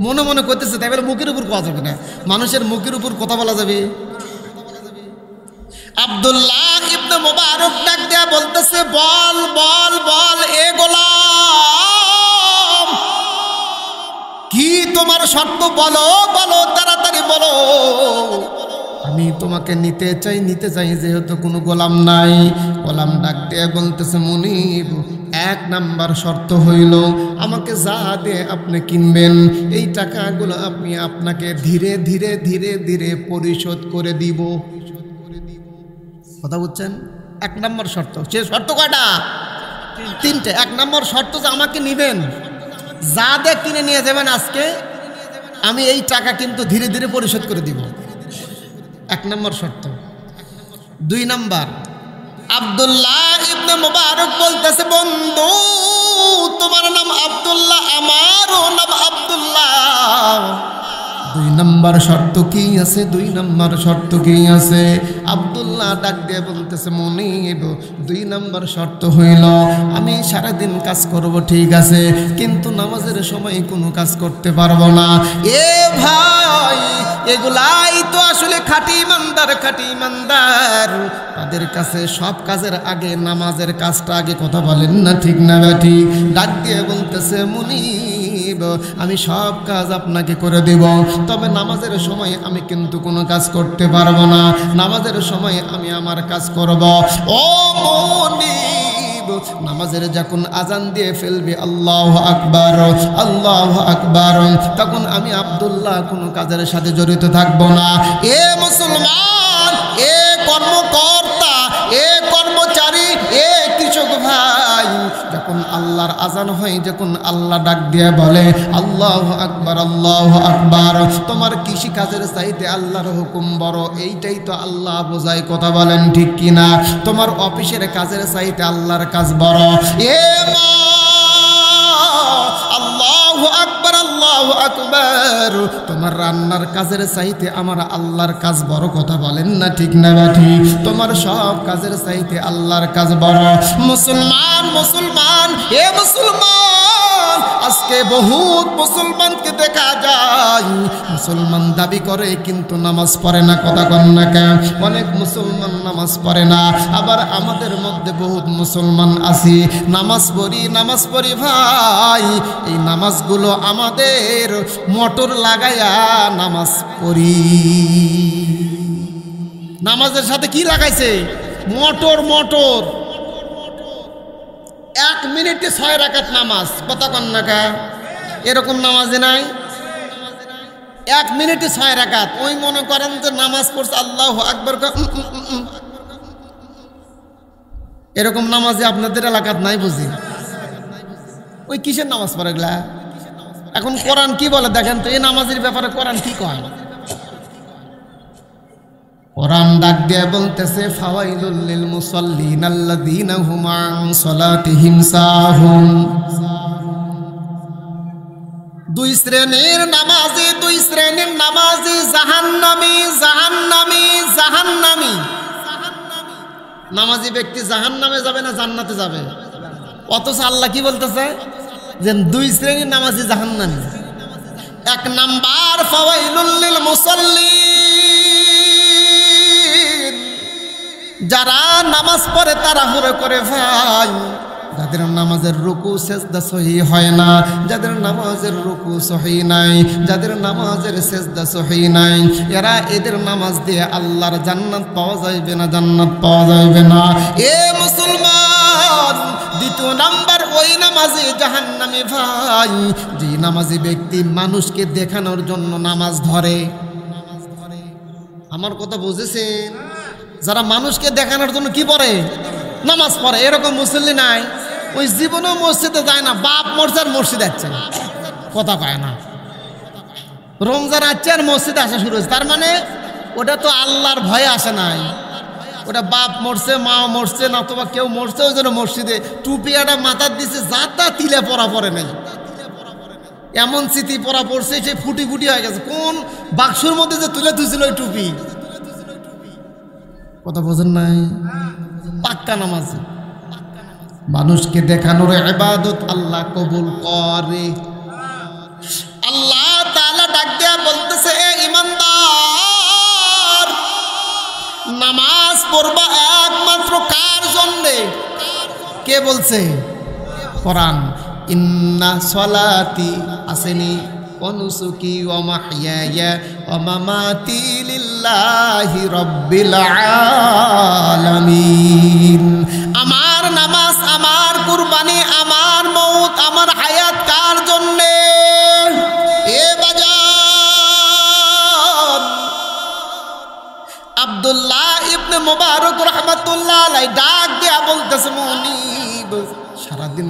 মনে মনে করতেছে তাই বলে মুখের উপর কথা যাবে না, মানুষের মুখের উপর কথা বলা যাবে? আব্দুল্লাহ ইবনে মুবারক ডাক দেয়া বলতেছে বল এ গোলাম কি তোমার শর্ত? বলো তাড়াতাড়ি বলো। আমি তোমাকে নিতে চাই যেহেতু কোনো গোলাম নাই। গোলাম ডাক দিয়ে বলতেছে মুনিব 1 নাম্বার শর্ত হইল আমাকে যা দিয়ে আপনি কিনবেন এই টাকাগুলো আমি আপনাকে ধীরে ধীরে পরিশোধ করে দিব। কথা বুঝছেন? 1 নাম্বার শর্ত। সে শর্ত কয়টা? 3টে। 1 নাম্বার শর্ত যে আমাকে নিবেন, যা দিয়ে কিনে নিয়ে যাবেন আজকে আমি এই টাকা কিন্তু ধীরে ধীরে পরিশোধ করে দিব, 1 নম্বর শর্ত। 2 নাম্বার আব্দুল্লাহ ইবনে মুবারক বলতেছে বন্ধু তোমার নাম আব্দুল্লাহ, আমারও নাম আব্দুল্লাহ। 2 নম্বর শর্ত কি আছে? 2 নম্বর শর্ত কি আছে? আব্দুল্লাহ ডাক দিয়ে বলতেছে মুনিব 2 নম্বর শর্ত হইল আমি সারাদিন কাজ করব ঠিক আছে, কিন্তু নামাজের সময় কোনো কাজ করতে পারবো না। এ ভাই এগুলাই তো আসলে খাঁটি ইমানদার, তাদের কাছে সব কাজের আগে নামাজের কাজটা আগে, কথা বলেন না ঠিক না ব্যাঠি? ডাক দিয়ে বলতেছে মুনিব আমি সব কাজ আপনাকে করে দেব, তবে নামাজের সময় আমি কিন্তু কোনো কাজ করতে পারবো না, নামাজের সময় আমি আমার কাজ করব। ও মুনিব নামাজের যখন আজান দিয়ে ফেলবে আল্লাহু আকবার, তখন আমি আব্দুল্লাহ কোনো কাজের সাথে জড়িত থাকবো না। এ মুসলমান, এ কর্মকর্তা, এ কর্মচারী, এ কৃষক ভাই, যখন আল্লাহর আজান হয়, যখন আল্লাহ ডাক দিয়ে বলে আল্লাহু আকবার, তোমার কৃষি কাজের চাইতে আল্লাহর হুকুম বড়, এইটাই তো আল্লাহ বোঝায়, কথা বলেন ঠিক কিনা? তোমার অফিসের কাজের চাইতে আল্লাহর কাজ বড়। এ মা আল্লাহু আকবার, তোমার রান্নার কাজের চাইতে আমার আল্লাহর কাজ বড়, কথা বলেন না ঠিক না ব্যাঠি? তোমার সব কাজের চাইতে আল্লাহর কাজ বড়। মুসলমান, এ মুসলমান আজকে বহুত মুসলমানকে দেখা যায় মুসলমান দাবি করে কিন্তু নামাজ পড়ে না, কথা কন না কেন? অনেক মুসলমান নামাজ পড়ে না, আবার আমাদের মধ্যে বহুত মুসলমান আছি নামাজ পড়ি ভাই। এই নামাজগুলো আমাদের মোটর লাগাইয়া নামাজ পড়ি। নামাজের সাথে কি লাগাইছে? মোটর। 1 মিনিটে 6 রাকাত নামাজ, কথা কন না কা? এরকম নামাজে নাই 1 মিনিটে 6 রাকাত। ওই মনে করেন যে নামাজ পড়ছে আল্লাহু আকবার, এরকম নামাজে আপনাদের এলাকাত নাই বুঝি। ওই কিসের নামাজ পড়ে এগুলা? এখন কোরআন কি বলে দেখেন তো, এই নামাজের ব্যাপারে কোরআন কি কয়? কোরআন ডাক দিয়ে বলতেছে ফাওয়াইলুল লিল মুসাল্লিন আল্লাযীনা হুম আন সালাতিহিম সাহুন। দুই শ্রেণীর নামাজি জাহান্নামী। নামাজি ব্যক্তি জাহান্নামে যাবে না জান্নাতে যাবে? অথচ আল্লাহ কি বলতেছে যে 2 শ্রেণীর নামাজি জাহান্নামী। 1 নাম্বার ফাওয়াইলুল লিল মুসাল্লিন, যারা নামাজ পড়ে তাড়াহুড়ো করে ভাই, যাদের নামাজের রুকু সেজদা সহি হয় না, যাদের নামাজের রুকু সহি নাই, যাদের নামাজের সেজদা সহি নাই, এদের নামাজ দিয়ে আল্লাহর জান্নাত পাওয়া যাবে না। এ মুসলমান, 2 নাম্বার ওই নামাজি জাহান্নামী ভাই, যে নামাজি ব্যক্তি মানুষকে দেখানোর জন্য নামাজ ধরে। আমার কথা বুঝেছেন? যারা মানুষকে দেখানোর জন্য কি পড়ে? নামাজ পড়ে। এরকম মুসল্লি নাই, ওই জীবনেও মসজিদে যায় না, বাপ মরছে আর মসজিদে আসছে না, কথা কয় না। রমজান আসছে আর মসজিদে আসা শুরু হয়েছে, তার মানে ওটা তো আল্লাহর ভয়ে আসে নাই, ওটা বাপ মরছে, মা মরছে, না অথবা কেউ মরছে, ওই জন্য মসজিদে টুপি একটা মাথার দিচ্ছে, যা তা তিলে পড়া পড়ে নাই। এমন স্মৃতি পড়া পড়ছে সে ফুটি হয়ে গেছে। কোন বাক্সর মধ্যে যে তুলে তুলছিল ওই টুপি, কথা বোঝেন নাই? পাক্কা নামাজ। মানুষকে দেখানোর ইবাদত আল্লাহ কবুল করে। আল্লাহ তাআলা ডাক দিয়া বলতেছে, এ ঈমানদার, নামাজ পড়বা একমাত্র কার জন্যে? কে বলছে? কোরআন। ইন্না সলাতি আসেনি অনুসুকি ওয়া মাহইয়ায়া ওয়া মামাতি লিল্লাহি রাব্বিল আলামিন। আমার নামাজ, আমার কুরবানি, আমার মওত, আমার হায়াত কার জন্যে? এ বাজান, আব্দুল্লাহ ইবনে মুবারক রাহমাতুল্লাহ আলাইহি ডাক দিয়া বলতেছে, মুনিব, সারাদিন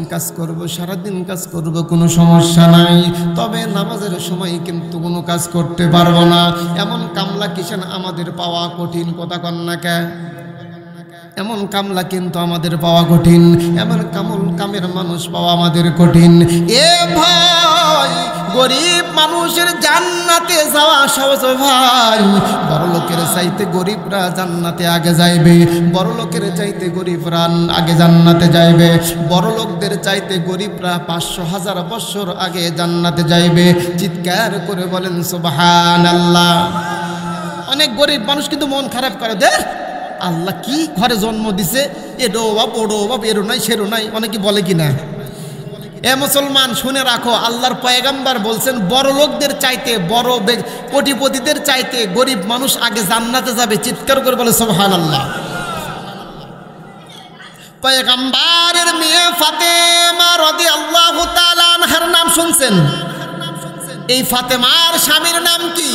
কাজ করব কোনো সমস্যা নাই, তবে নামাজের সময় কিন্তু কোনো কাজ করতে পারবো না। এমন কামলা কিসেন আমাদের পাওয়া কঠিন, কথা কন না কে? এমন কামলা কিন্তু আমাদের পাওয়া কঠিন, এমন কামের মানুষ পাওয়া আমাদের কঠিন। এ ভাই, গরিব মানুষের জান্নাতে যাওয়া সহজ ভাই। বড় লোকের চাইতে গরিবরা জান্নাতে আগে যাইবে, বড় লোকের চাইতে গরিবরা আগে জান্নাতে যাইবে, বড় লোকদের চাইতে গরিবরা 500,000 বছর আগে জান্নাতে যাইবে। চিৎকার করে বলেন সুবহানাল্লাহ। অনেক গরিব মানুষ কিন্তু মন খারাপ করে, দেখ আল্লাহ কি ঘরে জন্ম দিছে, এডো বাপ ওডো বাপ, এরো নাই সেরো নাই, অনেকে বলে কিনা। এ মুসলমান শুনে রাখো, আল্লাহর পয়গম্বর বলছেন বড় লোকদের চাইতে, বড় কোটিপতিদের চাইতে গরিব মানুষ আগে জান্নাতে যাবে। চিৎকার করে বলে সুবহানাল্লাহ। পয়গম্বরের মেয়ে ফাতেমা রাদিয়াল্লাহু তাআলা আনহার নাম শুনছেন? এই ফাতেমার স্বামীর নাম কি?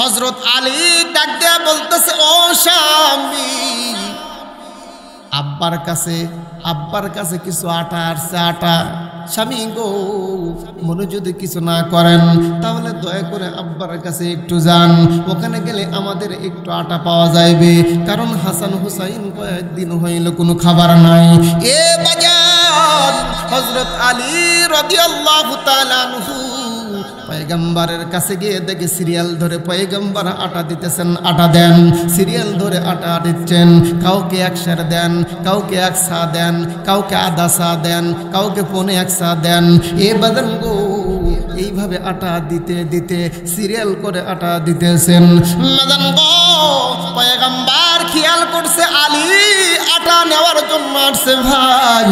হযরত আলী। ডাক দেয়া বলতেছে, ও স্বামী, আব্বার কাছে কিছু আটা আসছে, আটা। স্বামী গো, মনে যদি কিছু না করেন তাহলে দয়া করে আব্বার কাছে একটু যান, ওখানে গেলে আমাদের একটু আটা পাওয়া যাইবে, কারণ হাসান হুসাইন কয়েকদিন হইল কোনো খাবার নাই। এ বাজার, হযরত আলী রাদিয়াল্লাহু তাআলা আনহু পয়গম্বরের কাছে গিয়ে দেখে সিরিয়াল ধরে পয়গম্বর আটা দিতেছেন, আটা দেন। সিরিয়াল ধরে আটা দিচ্ছেন, কাউকে 1 সের দেন, কাউকে 1 সা দেন, কাউকে আধা সা দেন, কাউকে পৌনে 1 সা দেন। এ বাদান গো, এইভাবে আটা দিতে দিতে সিরিয়াল করে আটা দিতেছেন। বাদান গো, পয়গম্বর খেয়াল করছে আলী আটা নেওয়ার জন্য আসছে। ভাই,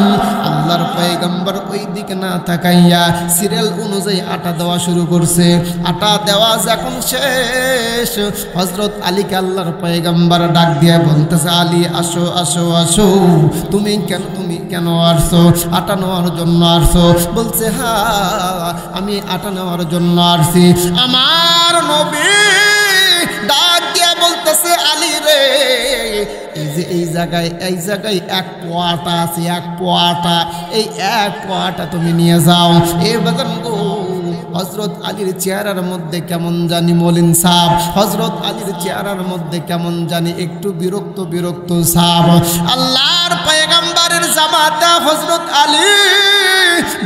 আল্লাহর পয়গম্বর ওই দিকে না তাকাইয়া সিরিয়াল অনুযায়ী আটা দেওয়া শুরু করছে। আটা দেওয়া যখন শেষ, হযরত আলীকে আল্লাহর পয়গম্বর ডাক দিয়ে বলতেছে, আলী আসো আসো আসো, তুমি কেন আসছো? আটা নেওয়ার জন্য আসছো? বলছে, হ্যাঁ, আমি আটা নেওয়ার জন্য আসছি। আমার নবী ডাক দিয়ে বলতেছে, আলী রে, এই যে এই জায়গায় 1 পোয়া আটা আছে, 1 পোয়া আটা, এই 1 পোয়া আটা তুমি নিয়ে যাও। এ বাজান গো, হযরত আলীর চেহারার মধ্যে কেমন জানি মলিন ছাপ, হযরত আলীর চেহারার মধ্যে কেমন জানি একটু বিরক্ত বিরক্ত ছাপ। আল্লাহর পয়গম্বরের জামাতা হযরত আলী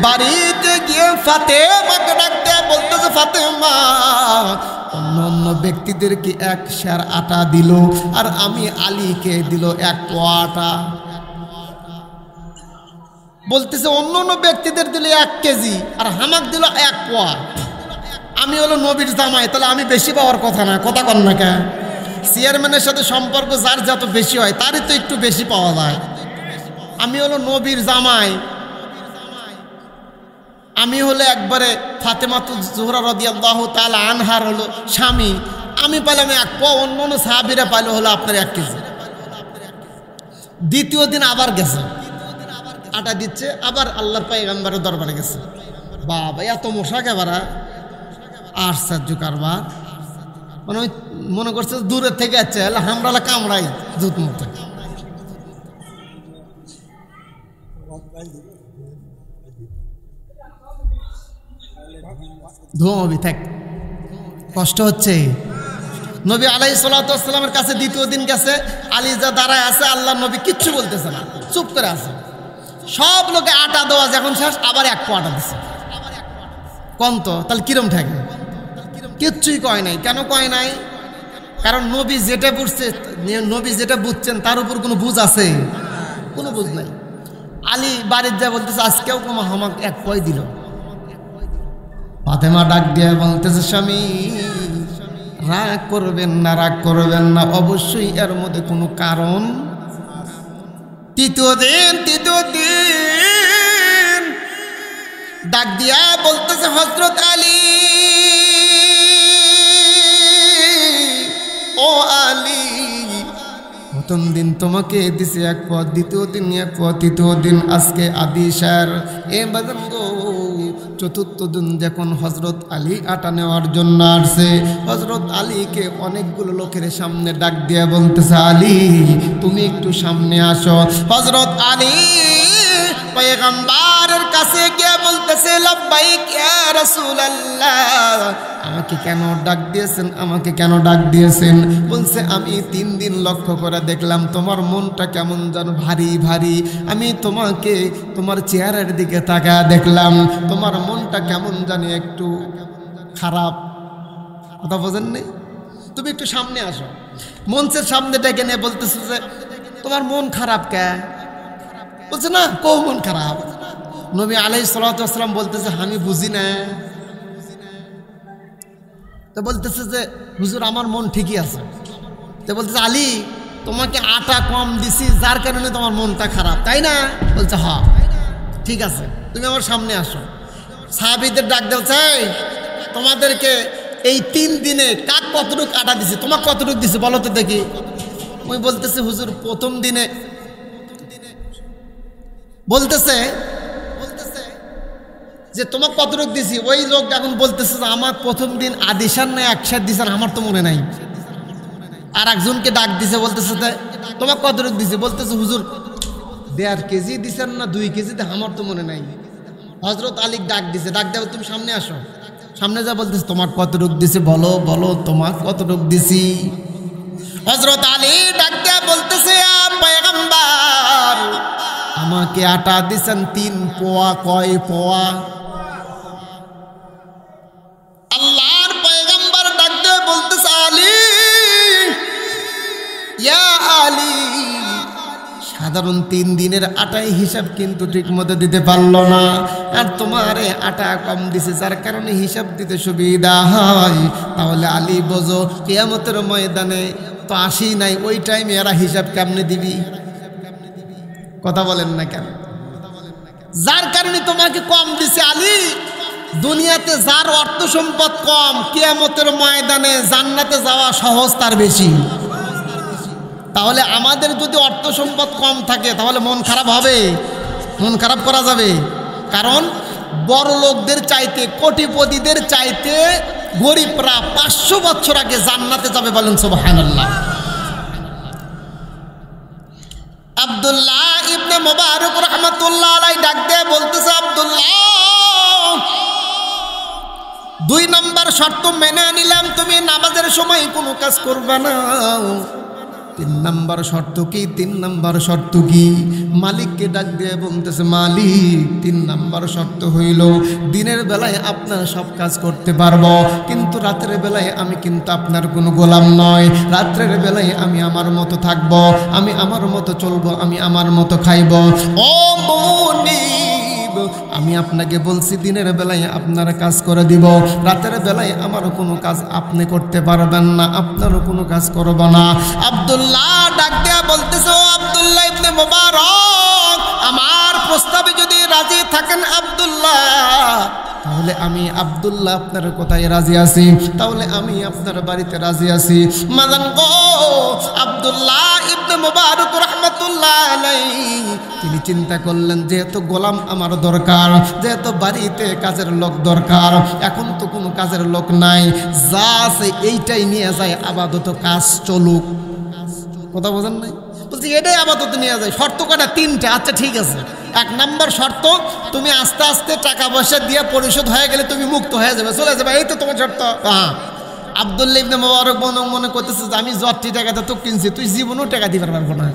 বাড়িতে গিয়ে ফাতেমাকে ডাক দিয়ে বলতেছে, ফাতেমা, অন্য ব্যক্তিদেরকে 1 সের আটা দিল, আর আমি আলীকে দিল 1 পোয়া আটা। বলতেছে অন্য ব্যক্তিদের দিল 1 কেজি, আর হামাক দিল 1 পোয়া। আমি হলো নবীর জামাই, তাহলে আমি বেশি পাওয়ার কথা না? কথা কন না কেন? চেয়ারম্যানের সাথে সম্পর্ক যার যত বেশি হয় তারই তো একটু বেশি পাওয়া যায়। আমি হলো নবীর জামাই, আমি হলো একবারে ফাতেমাতুজ জোহরা রাদিয়াল্লাহু তাআলা আনহার হলো স্বামী। আমি পাইলাম 1 পোয়া, অন্য সাহাবীরা পাইলো হলো আপনার 1 কেজি। দ্বিতীয় দিন আবার গেছে, আটা দিচ্ছে, আবার আল্লাহর পয়গম্বরের দরবারে গেছে। বাবা, এত মশা কেবারা, আশ্চর্য কারবার। মানে ওই মনে করছে দূরের থেকে আছে, হামরালা কামড়াই জুত মতো। ধোঁয়াবি থাক, কষ্ট হচ্ছে। নবী আলাইহিস সালাতু ওয়াস সালামের কাছে দ্বিতীয় দিন গেছে, আলী যা দাঁড়ায় আছে, আল্লাহর নবী কিচ্ছু বলতেছে না, চুপ করে আছে। সব লোকে আটা দেওয়া যখন শেষ, আবার 1 পোয়া আটা দিচ্ছে। কন্ত তাহলে কিরম থাকে? কিচ্ছুই কয় নাই। কেন কয় নাই? কারণ নবী যেটা বুঝছে, নবী যেটা বুঝছেন তার উপর কোনো বুঝ আছে? কোনো বুঝ নাই। আলী বাড়ির যা বলতেছে, আজকেও কোনো আমাকে 1 পোয়াই দিল। ফাতেমা ডাক দিয়ে বলতেছে, স্বামী রাগ করবেন না, রাগ করবেন না, অবশ্যই এর মধ্যে কোনো কারণ। তৃতীয় দিন ডাক দিয়া বলতেছে, হযরত আলী, ও আলী, প্রথম দিন তোমাকে দিছে 1 পোয়া, দ্বিতীয় দিন 1 পোয়া, তৃতীয় দিন আজকে আদিশার। এ বাজান গো, চতুর্থ দিন যখন হযরত আলী আটা নেওয়ার জন্য আসছে, হযরত আলীকে অনেকগুলো লোকের সামনে ডাক দিয়ে বলতেছে, আলী তুমি একটু সামনে আসো। হযরত আলী পয়গম্বরের কাছে গিয়ে বলতেছে, লাব্বাইক ইয়া রাসূলুল্লাহ, আমাকে কেন ডাক দিয়েছেন? আমাকে কেন ডাক দিয়েছেন? বলছে, আমি 3 দিন লক্ষ্য করে দেখলাম তোমার মনটা কেমন যেন ভারী ভারী। আমি তোমাকে তোমার চেহারার দিকে তাকায় দেখলাম তোমার মনটা কেমন জানি একটু খারাপ। কথা বোঝেন নেই? তুমি একটু সামনে আসো। মঞ্চের সামনে ডেকে নিয়ে বলতেছে যে, তোমার মন খারাপ কে? বলছে, না, কো মন খারাপ? নবী আলাইহিস সালাতু ওয়াস সালাম বলতেছে, আমি বুঝি না। তো বলতেছে যে, হুজুর আমার মন ঠিকই আছে। তো বলতেছে, আলী তোমাকে আটা কম দিছি, যার কারণে তোমার মনটা খারাপ, তাই না? বলছে, হ্যাঁ ঠিক আছে, তুমি আমার সামনে আসো। সাহাবীদের ডাক দেও, চাই তোমাদেরকে এই 3 দিনে কাক কতটুক আটা দিছি, তোমার কতটুক দিছি বলো তো দেখি। ওই বলতেছে, হুজুর প্রথম দিনে বলতেছে যে তোমার কতটুক দিছি। ওই লোক এখন বলতেছে যে আমার প্রথম দিন আদিশার না 1 সের দিছেন, আমার তো মনে নাই। আর একজনকে ডাক দিছে, বলতেছে তোমার কতটুক দিছি? বলতেছে, হুজুর 1.5 কেজি দিছেন না 2 কেজি, আমার তো মনে নাই। হযরত আলী ডাক দিছে, ডাক দেও, তুমি সামনে আসো। সামনে যা বলতেছে, তোমার কতটুক দিছি বলো, বলো তোমার কতটুক দিছি। হযরত আলী ডাক দেয়া বলতেছে, পয়গম্বর আমাকে আটা দিছেন 3 পোয়া। কয় পোয়া? আল্লাহর পয়গম্বর ডাক দিয়ে বলতেছে আলী, ইয়া আলী, সাধারণ 3 দিনের আটাই হিসাব কিন্তু ঠিক মতো দিতে পারলো না, আর তোমারে আটা কম দিছে, যার কারণে হিসাব দিতে সুবিধা হয়। তাহলে আলী বোঝো, কিয়ামতের ময়দানে তো আসি নাই, ওই টাইমে এরা হিসাব কেমনে দিবি? কথা বলেন না কেন? যার কারণে তোমাকে কম দিছে আলী। দুনিয়াতে যার অর্থ সম্পদ কম, কিয়ামতের ময়দানে জান্নাতে যাওয়া সহজ তার বেশি। তাহলে আমাদের যদি অর্থ সম্পদ কম থাকে তাহলে মন খারাপ হবে? মন খারাপ করা যাবে? কারণ বড় লোকদের চাইতে, কোটিপতিদের চাইতে গরিবরা 500 বছর আগে জান্নাতে যাবে। বলেন সুবহানাল্লাহ। আব্দুল্লাহ ইবনে মুবারক রাহমাতুল্লাহ আলাইহি ডাক দিয়ে বলতেছে, আব্দুল্লাহ, 2 নম্বর শর্ত মেনে নিলাম, তুমি নামাজের সময় কোনো কাজ করবে না। 3 নম্বর শর্ত কি? 3 নম্বর শর্ত কি? মালিককে ডাক দিয়ে বলতেছে, মালিক, 3 নম্বর শর্ত হইল দিনের বেলায় আপনার সব কাজ করতে পারবো, কিন্তু রাতের বেলায় আমি কিন্তু আপনার কোনো গোলাম নয়। রাত্রের বেলায় আমি আমার মতো থাকবো, আমি আমার মতো চলবো, আমি আমার মতো খাইব। ও মুনিব, আমি আপনাকে বলছি দিনের বেলায় আপনার কাজ করে দিব, রাতের বেলায় আমারও কোনো কাজ আপনি করতে পারবেন না, আপনারও কোনো কাজ করব না। আব্দুল্লাহ ডাক দেয়া বলতেছে, ও আব্দুল্লাহ ইবনে মুবারক, আমার প্রস্তাবে যদি রাজি থাকেন আব্দুল্লাহ, তাহলে আমি আব্দুল্লাহ আপনার কথায় রাজি আছি, তাহলে আমি আপনার বাড়িতে রাজি আছি। মাদান গো, আব্দুল্লাহ ইবনে মুবারক রাহমাতুল্লাহ আলাইহি তিনি চিন্তা করলেন, যেহেতু গোলাম আমার দরকার, যেহেতু বাড়িতে কাজের লোক দরকার, এখন তো কোনো কাজের লোক নাই, যা আছে এইটাই নিয়ে যায়, আপাতত কাজ চলুক। কথা বোঝেন নাই? বলছি এটাই আপাতত নিয়ে যায়। শর্ত কটা? 3টা। আচ্ছা ঠিক আছে। 1 নম্বর শর্ত, তুমি আস্তে আস্তে টাকা পয়সা দিয়ে পরিশোধ হয়ে গেলে তুমি মুক্ত হয়ে যাবে, চলে যাবে, এই তো তোমার শর্ত। হ্যাঁ। আব্দুল্লাহ ইবনে মুবারক মনে করতেছে যে আমি যতটি টাকাতে তো কিনছি, তুই জীবনেও টাকা দিতে পারবো না,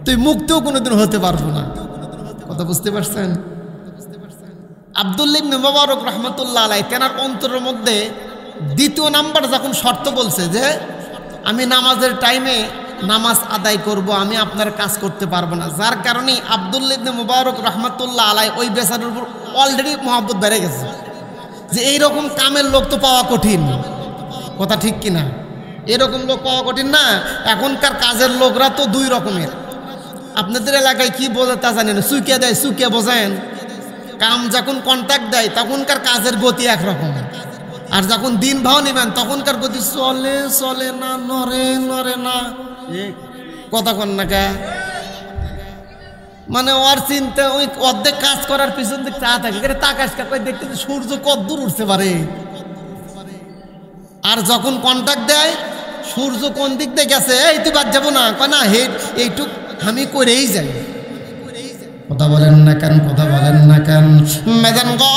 তুই মুক্তও কোনোদিন হতে পারবো না। কথা বুঝতে পারছেন? আব্দুল্লাহ ইবনে মুবারক রাহমাতুল্লাহ আলাইহি তেনার অন্তরের মধ্যে 2য় নাম্বার যখন শর্ত বলছে যে আমি নামাজের টাইমে নামাজ আদায় করব, আমি আপনার কাজ করতে পারবো না, যার কারণে আব্দুল্লাহ ইবনে মুবারক রাহমাতুল্লাহ আলাইহি ওই বেচারার উপর অলরেডি মহব্বত বেড়ে গেছে যে এইরকম কামের লোক তো পাওয়া কঠিন। কথা ঠিক কিনা? এরকম লোক পাওয়া কঠিন না? এখনকার কাজের লোকরা তো 2 রকমের। আপনাদের এলাকায় কি বোঝে তা জানেন? সুকিয়া দেয়, সুকিয়া বোঝেন? কাম যখন কন্ট্যাক্ট দেয় তখনকার কাজের গতি একরকম, আর যখন দিন ভাও নেবেন তখনকার গতি চলে চলে না, নরে নরে না। কথা কন না কে? মানে ওর চিন্তা ওই অর্ধেক কাজ করার পিছন দিক চা থাকে, তাকাশ কাকা দেখতে সূর্য কত দূর উঠতে পারে। আর যখন কন্ট্যাক্ট দেয় সূর্য কোন দিক দিয়ে গেছে, এই তুই বাদ যাবো না, কয় না হেড এইটুক আমি করেই যাই। কথা বলেন না কেন? কথা বলেন না কেন? মেজান গো,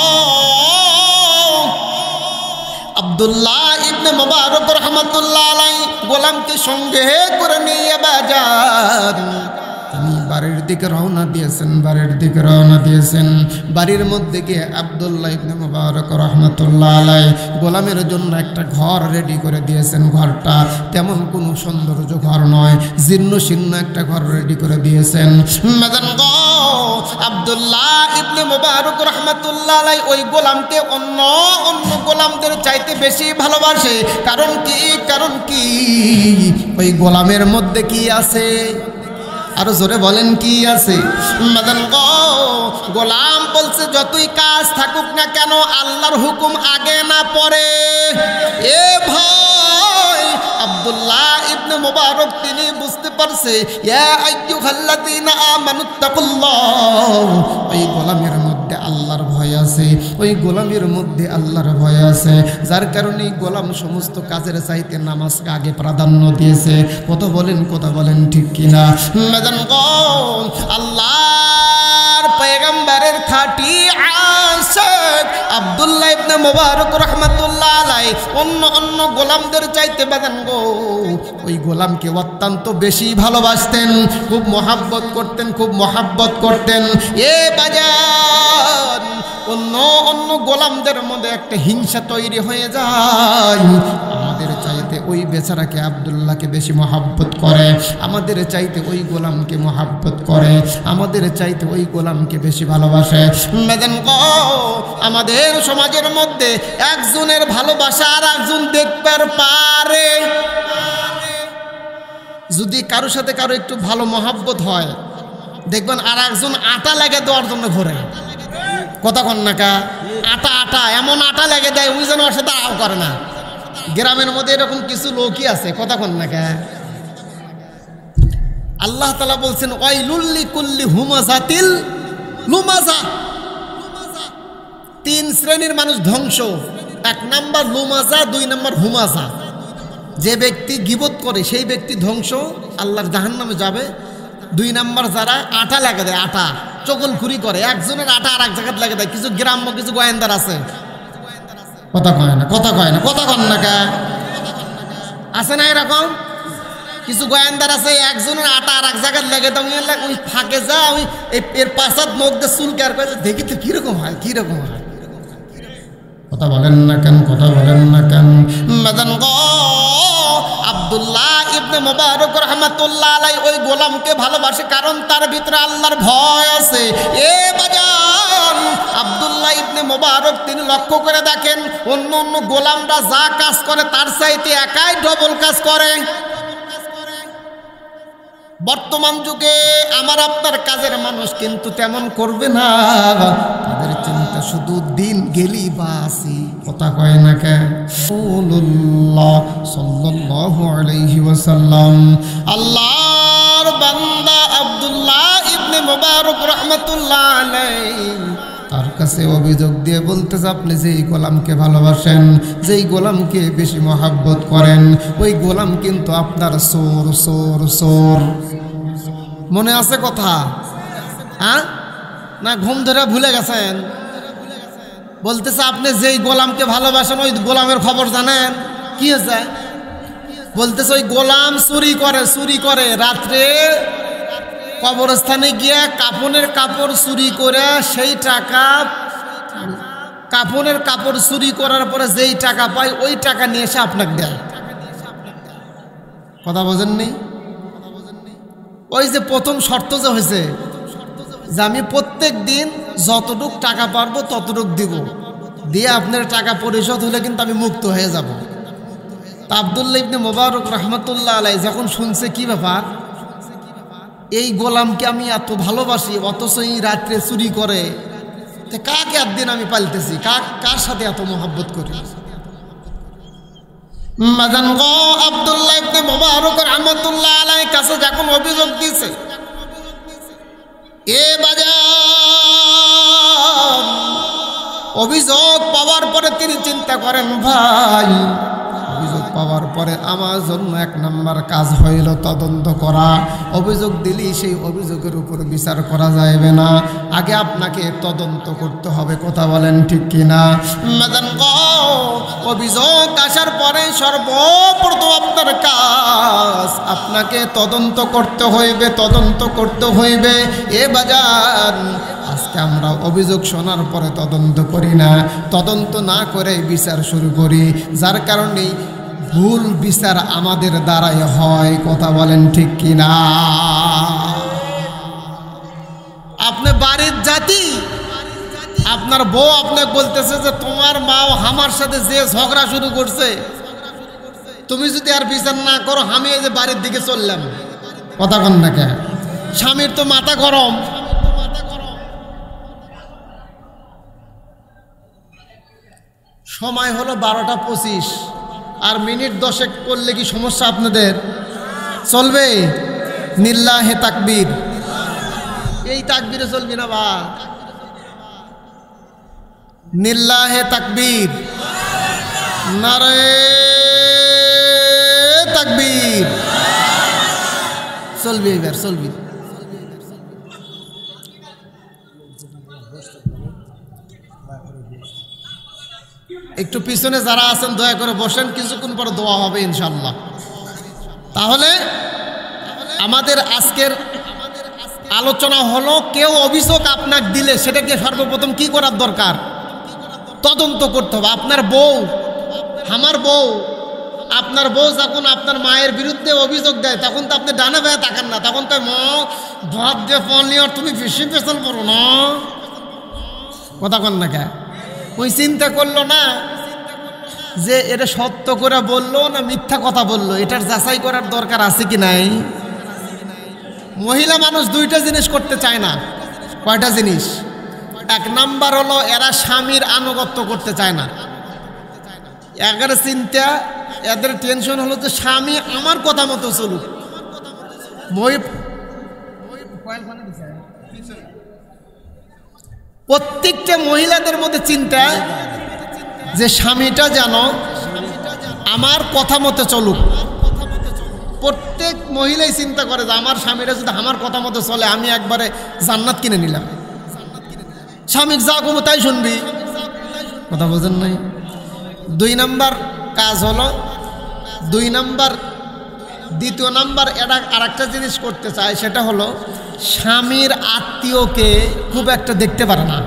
আব্দুল্লাহ ইবনে মুবারক রাহমাতুল্লাহ আলাইহি গোলামকে সঙ্গে করে নিয়ে বাজার তিনি বাড়ির দিকে রওনা দিয়েছেন। বাড়ির দিকে রওনা দিয়েছেন। বাড়ির মধ্যে গিয়ে আব্দুল্লাহ ইবনে মুবারক রাহমাতুল্লাহ আলাইহি গোলামের জন্য একটা ঘর রেডি করে দিয়েছেন। ঘরটা তেমন কোনো সৌন্দর্য ঘর নয়, জীর্ণ শীর্ণ একটা ঘর রেডি করে দিয়েছেন। মেজান গো, আব্দুল্লাহ ইবনে মুবারক রাহমাতুল্লাহ আলাইহি ওই গোলামকে অন্য অন্য গোলামদের চাইতে বেশি ভালোবাসে। কারণ কি? কারণ কি? ওই গোলামের মধ্যে কি আছে? আরো জোরে বলেন, কি আছে? মাদান গো, গোলাম বলছে যতই কাজ থাকুক না কেন আল্লাহর হুকুম আগে না পড়ে। এ ভাই, আব্দুল্লাহ ইবনে মুবারক তিনি বুঝতে পারছে, ইয়া আইয়ুহাল্লাযীনা আমানুত্তাকুল্লাহ, ওই গোলামের মধ্যে আল্লাহর ভয় আছে, ওই গোলামের মধ্যে আল্লাহর ভয় আছে, যার কারণে গোলাম সমস্ত কাজের চাইতে নামাজকে আগে প্রাধান্য দিয়েছে। কথা বলেন ঠিক কিনা? মেজান গো, আল্লাহর পয়গম্বরের খাঁটি আশিক আব্দুল্লাহ ইবনে মুবারক রাহমাতুল্লাহ আলাইহি অন্য অন্য গোলামদের চাইতে মেজান গো ওই গোলামকে অত্যন্ত বেশি ভালোবাসতেন, খুব মহাব্বত করতেন, খুব মহাব্বত করতেন। এ বাজার, অন্য অন্য গোলামদের মধ্যে একটা হিংসা তৈরি হয়ে যায়। আমাদের চাইতে ওই বেচারাকে আব্দুল্লাহকে বেশি মহাব্বত করে, আমাদের চাইতে ওই গোলামকে মহাব্বত করে, আমাদের চাইতে ওই গোলামকে বেশি ভালোবাসে। আমাদের সমাজের মধ্যে একজনের ভালোবাসা আর একজন দেখবার পারে। যদি কারোর সাথে কারো একটু ভালো মহাব্বত হয়, দেখবেন আর একজন আটা লেগে দেওয়ার জন্য ঘোরে। কথা কন না কা? আটা আটা এমন আটা লেগে দেয়, ওই যেন ওর সাথে আও করে না। গ্রামের মধ্যে এরকম কিছু লোকই আছে। কথা কন না কা? আল্লাহ তাআলা বলছেন ওয়াইলুল লিকুল্লি হুমাযাতিল লুমাযা। তিন শ্রেণীর মানুষ ধ্বংস। এক নাম্বার লুমাযা, দুই নাম্বার হুমাযা। যে ব্যক্তি গীবত করে সেই ব্যক্তি ধ্বংস, আল্লাহর জাহান্নামে যাবে। দুই নাম্বার যারা আটা লাগে দেয়, আটা চকলখুরি করে, একজনের আটা আর এক জায়গায় লাগে দেয়। কিছু গ্রাম্য কিছু গোয়েন্দার আছে। কথা কয় না, কথা কয় না, কথা কন না কা? আছে না এরকম কিছু গোয়েন্দার আছে, একজনের আটা আর এক জায়গায় লেগে দাও, ওই ফাঁকে যা ওই এর পাশাত মুখ দিয়ে চুলকার করে দেখি তো কিরকম হয়, কিরকম হয়। কথা বলেন না কেন, কথা বলেন না কেন? মাদান গো আব্দুল্লাহ ইবনে মুবারক রাহমাতুল্লাহ আলাইহি ওই গোলামকে ভালোবাসে, কারণ তার ভিতরে আল্লাহর ভয় আছে। এ বাজান, আব্দুল্লাহ ইবনে মুবারক তিনি লক্ষ্য করে দেখেন অন্য অন্য গোলামরা যা কাজ করে তার চাইতে একাই ডবল কাজ করে। বর্তমান যুগে আমার আপনার কাজের মানুষ কিন্তু তেমন করবে না, তাদের চিন্তা শুধু দিন গেলি বাসি। কথা কয় না কে? রাসূলুল্লাহ সাল্লাল্লাহু আলাইহি ওয়াসাল্লাম আল্লাহর বান্দা আব্দুল্লাহ ইবনে মুবারক রাহমাতুল্লাহ আলাইহি তার কাছে অভিযোগ দিয়ে বলতেছে, আপনি যেই গোলামকে ভালোবাসেন, যেই গোলামকে বেশি মহাব্বত করেন, ওই গোলাম কিন্তু আপনার চোর চোর চোর। মনে আছে কথা? হ্যাঁ না ঘুম ধরে ভুলে গেছেন? বলতেছে আপনি যেই গোলামকে ভালোবাসেন ওই গোলামের খবর জানেন? কি হয়েছে? বলতেছে ওই গোলাম চুরি করে, চুরি করে রাত্রে কবরস্থানে গিয়ে কাফনের কাপড় চুরি করে সেই টাকা, কাফনের কাপড় চুরি করার পরে যেই টাকা পায় ওই টাকা নিয়ে এসে আপনাকে দেয়। কথা বোঝেননি? ওই যে প্রথম শর্ত যে হয়েছে যে আমি প্রত্যেক দিন যতটুক টাকা পারবো ততটুক দিব, দিয়ে আপনার টাকা পরিশোধ হলে কিন্তু আমি মুক্ত হয়ে যাব। তা আব্দুল্লাহ ইবনে মুবারক রাহমাতুল্লাহ আলাইহি যখন শুনছে কি ব্যাপার, এই গোলামকে আমি এত ভালোবাসি অথচ এই রাত্রে চুরি করে, কাকে একদিন আমি পালতেছি, কার সাথে এত মহব্বত করি। মাজান গো আব্দুল্লাহ ইবনে মুবারক রাহমাতুল্লাহ আলাইহির কাছে যখন অভিযোগ দিয়েছে, এ বাজার অভিযোগ পাওয়ার পরে তিনি চিন্তা করেন, ভাই অভিযোগ পাওয়ার পরে আমার জন্য এক নাম্বার কাজ হইল তদন্ত করা। অভিযোগ দিলেই সেই অভিযোগের উপর বিচার করা যাবে না, আগে আপনাকে তদন্ত করতে হবে। কথা বলেন ঠিক কিনা? অভিযোগ আসার পরে সর্বপ্রথম আপনার কাজ, আপনাকে তদন্ত করতে হইবে, তদন্ত করতে হইবে। এ বাজার আজকে আমরা অভিযোগ শোনার পরে তদন্ত করি না, তদন্ত না করে বিচার শুরু করি, যার কারণে ভুল বিচার আমাদের দ্বারাই হয়। কথা বলেন ঠিক কিনা? আপনি বাড়ির জাতি, আপনার বউ আপনাকে বলতেছে যে তোমার মা আমার সাথে যে ঝগড়া শুরু করছে, তুমি যদি আর বিচার না করো আমি এই যে বাড়ির দিকে চললাম। কথা কন না কে? স্বামীর তো মাথা গরম। সময় হলো 12টা 25, আর মিনিট 10 করলে কি সমস্যা আপনাদের? চলবে? নিল্লাহে তাকবীর, এই তাকবীরে চলবি না বা? নিল্লাহে তাকবীর, নারে তাকবীর, চলবি এবার চলবি। একটু পিছনে যারা আছেন দয়া করে বসেন, কিছুক্ষণ পরে দোয়া হবে ইনশাল্লাহ। তাহলে আমাদের আজকের আলোচনা হলো কেউ অভিযোগ আপনাকে দিলে সেটাকে সর্বপ্রথম কি করার দরকার? তদন্ত করতে হবে। আপনার বউ, আমার বউ, আপনার বউ যখন আপনার মায়ের বিরুদ্ধে অভিযোগ দেয় তখন তো আপনি ডানে ভাইয়া তাকান না, তখন তো মা ভাত দিয়ে পানি আর তুমি বেশি পেছন পড়ো না, কথা কন না কে? ওই চিন্তা করলো না যে এটা সত্য করে বললো না মিথ্যা কথা বললো, এটার যাচাই করার দরকার আছে কি নাই? মহিলা মানুষ দুইটা জিনিস করতে চায় না। কয়টা জিনিস? এক নাম্বার হলো এরা স্বামীর আনুগত্য করতে চায় না। এদের চিন্তা, এদের টেনশন হলো যে স্বামী আমার কথা মতো চলুক। প্রত্যেকটা মহিলাদের মধ্যে চিন্তা যে স্বামীটা যেন আমার কথা মতো চলুক। প্রত্যেক মহিলাই চিন্তা করে যে আমার স্বামীরা যদি আমার কথা মতো চলে আমি একবারে জান্নাত কিনে নিলাম। স্বামীর যা কমো তাই শুনবি, কথা বোঝেন নাই? দুই নাম্বার কাজ হলো, দ্বিতীয় নাম্বার এরা আরেকটা জিনিস করতে চায়, সেটা হলো স্বামীর আত্মীয়কে খুব একটা দেখতে পারে না।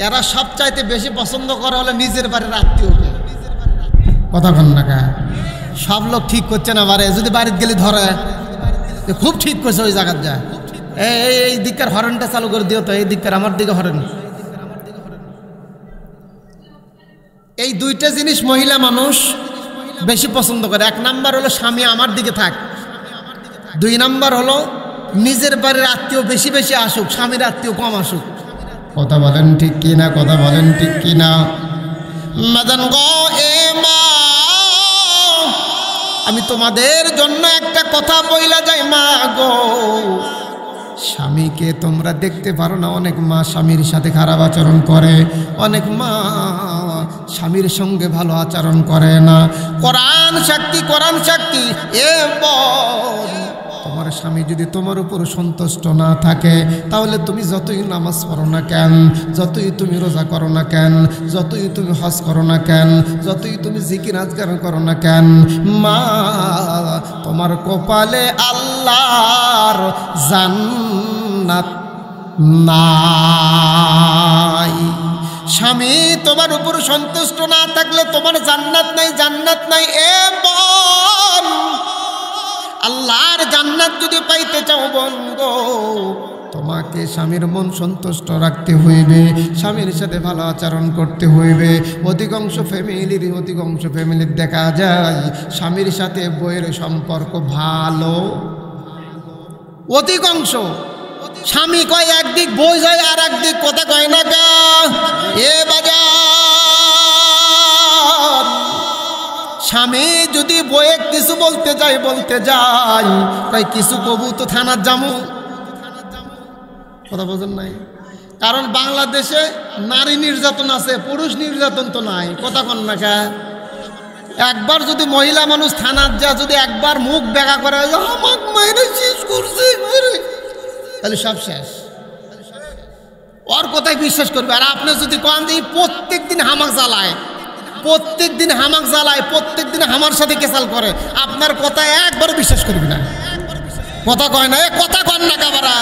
এরা সবচাইতে বেশি পছন্দ করা হলো নিজের বাড়ির আত্মীয়কে, কথা বল না কা? সব লোক ঠিক করছে না, বারে যদি বাড়িতে গেলে ধরে খুব ঠিক করছে ওই জায়গার যায়, এই দিককার হরেনটা চালু করে দিও তো, এই দিককার আমার দিকে হরেন। এই দুইটা জিনিস মহিলা মানুষ বেশি পছন্দ করে। এক নাম্বার হলো স্বামী আমার দিকে থাক, দুই নাম্বার হলো নিজের বাড়ির আত্মীয় বেশি বেশি আসুক, স্বামীর আত্মীয় কম আসুক। কথা বলেন ঠিক কিনা? কথা বলেন ঠিক কিনা? মাদান গো এ মা, আমি তোমাদের জন্য একটা কথা বইলা যাই মা গো, স্বামীকে তোমরা দেখতে পারো না, অনেক মা স্বামীর সাথে খারাপ আচরণ করে, অনেক মা স্বামীর সঙ্গে ভালো আচরণ করে না। কোরআন সাক্ষী, কোরআন সাক্ষী। এ বোন, তোমার স্বামী যদি তোমার উপর সন্তুষ্ট না থাকে তাহলে তুমি যতই নামাজ পড়ো না কেন, যতই তুমি রোজা করো না কেন, যতই তুমি হজ করো না কেন, যতই তুমি জিকির আজকার করো না কেন, মা তোমার কপালে আল্লাহর জান্নাত নাই। স্বামী তোমার উপর সন্তুষ্ট না থাকলে তোমার জান্নাত নাই, জান্নাত নাই। এ বোন, আল্লাহর জান্নাত যদি পাইতে চাও বোন গো, তোমাকে স্বামীর মন সন্তুষ্ট রাখতে হইবে, স্বামীর সাথে ভালো আচরণ করতে হইবে। অধিকাংশ ফ্যামিলির দেখা যায় স্বামীর সাথে বইয়ের সম্পর্ক ভালো, অধিকাংশ স্বামী কয় একদিক, বই যায় আর একদিক, কথা কয় না কা? এ বাজার, স্বামী যদি বইয়ে কিছু বলতে যায় কয় কিছু কবু তো থানার জামু, কথা বোঝেন নাই? কারণ বাংলাদেশে নারী নির্যাতন আছে, পুরুষ নির্যাতন তো নাই, কথা কন না কা? একবার যদি মহিলা মানুষ থানার যা যদি একবার মুখ বেঁকা করে আমাকে মাইরে শেষ করছে, তাহলে সব শেষ, ওর কথায় বিশ্বাস করবে। আর আপনি যদি কন যে প্রত্যেক দিন হামাক জ্বালায়, প্রত্যেক দিন আমার সাথে কেসাল করে, আপনার কথা একবার বিশ্বাস করবি না, কথা কয় না? কথা কন না কাবারা?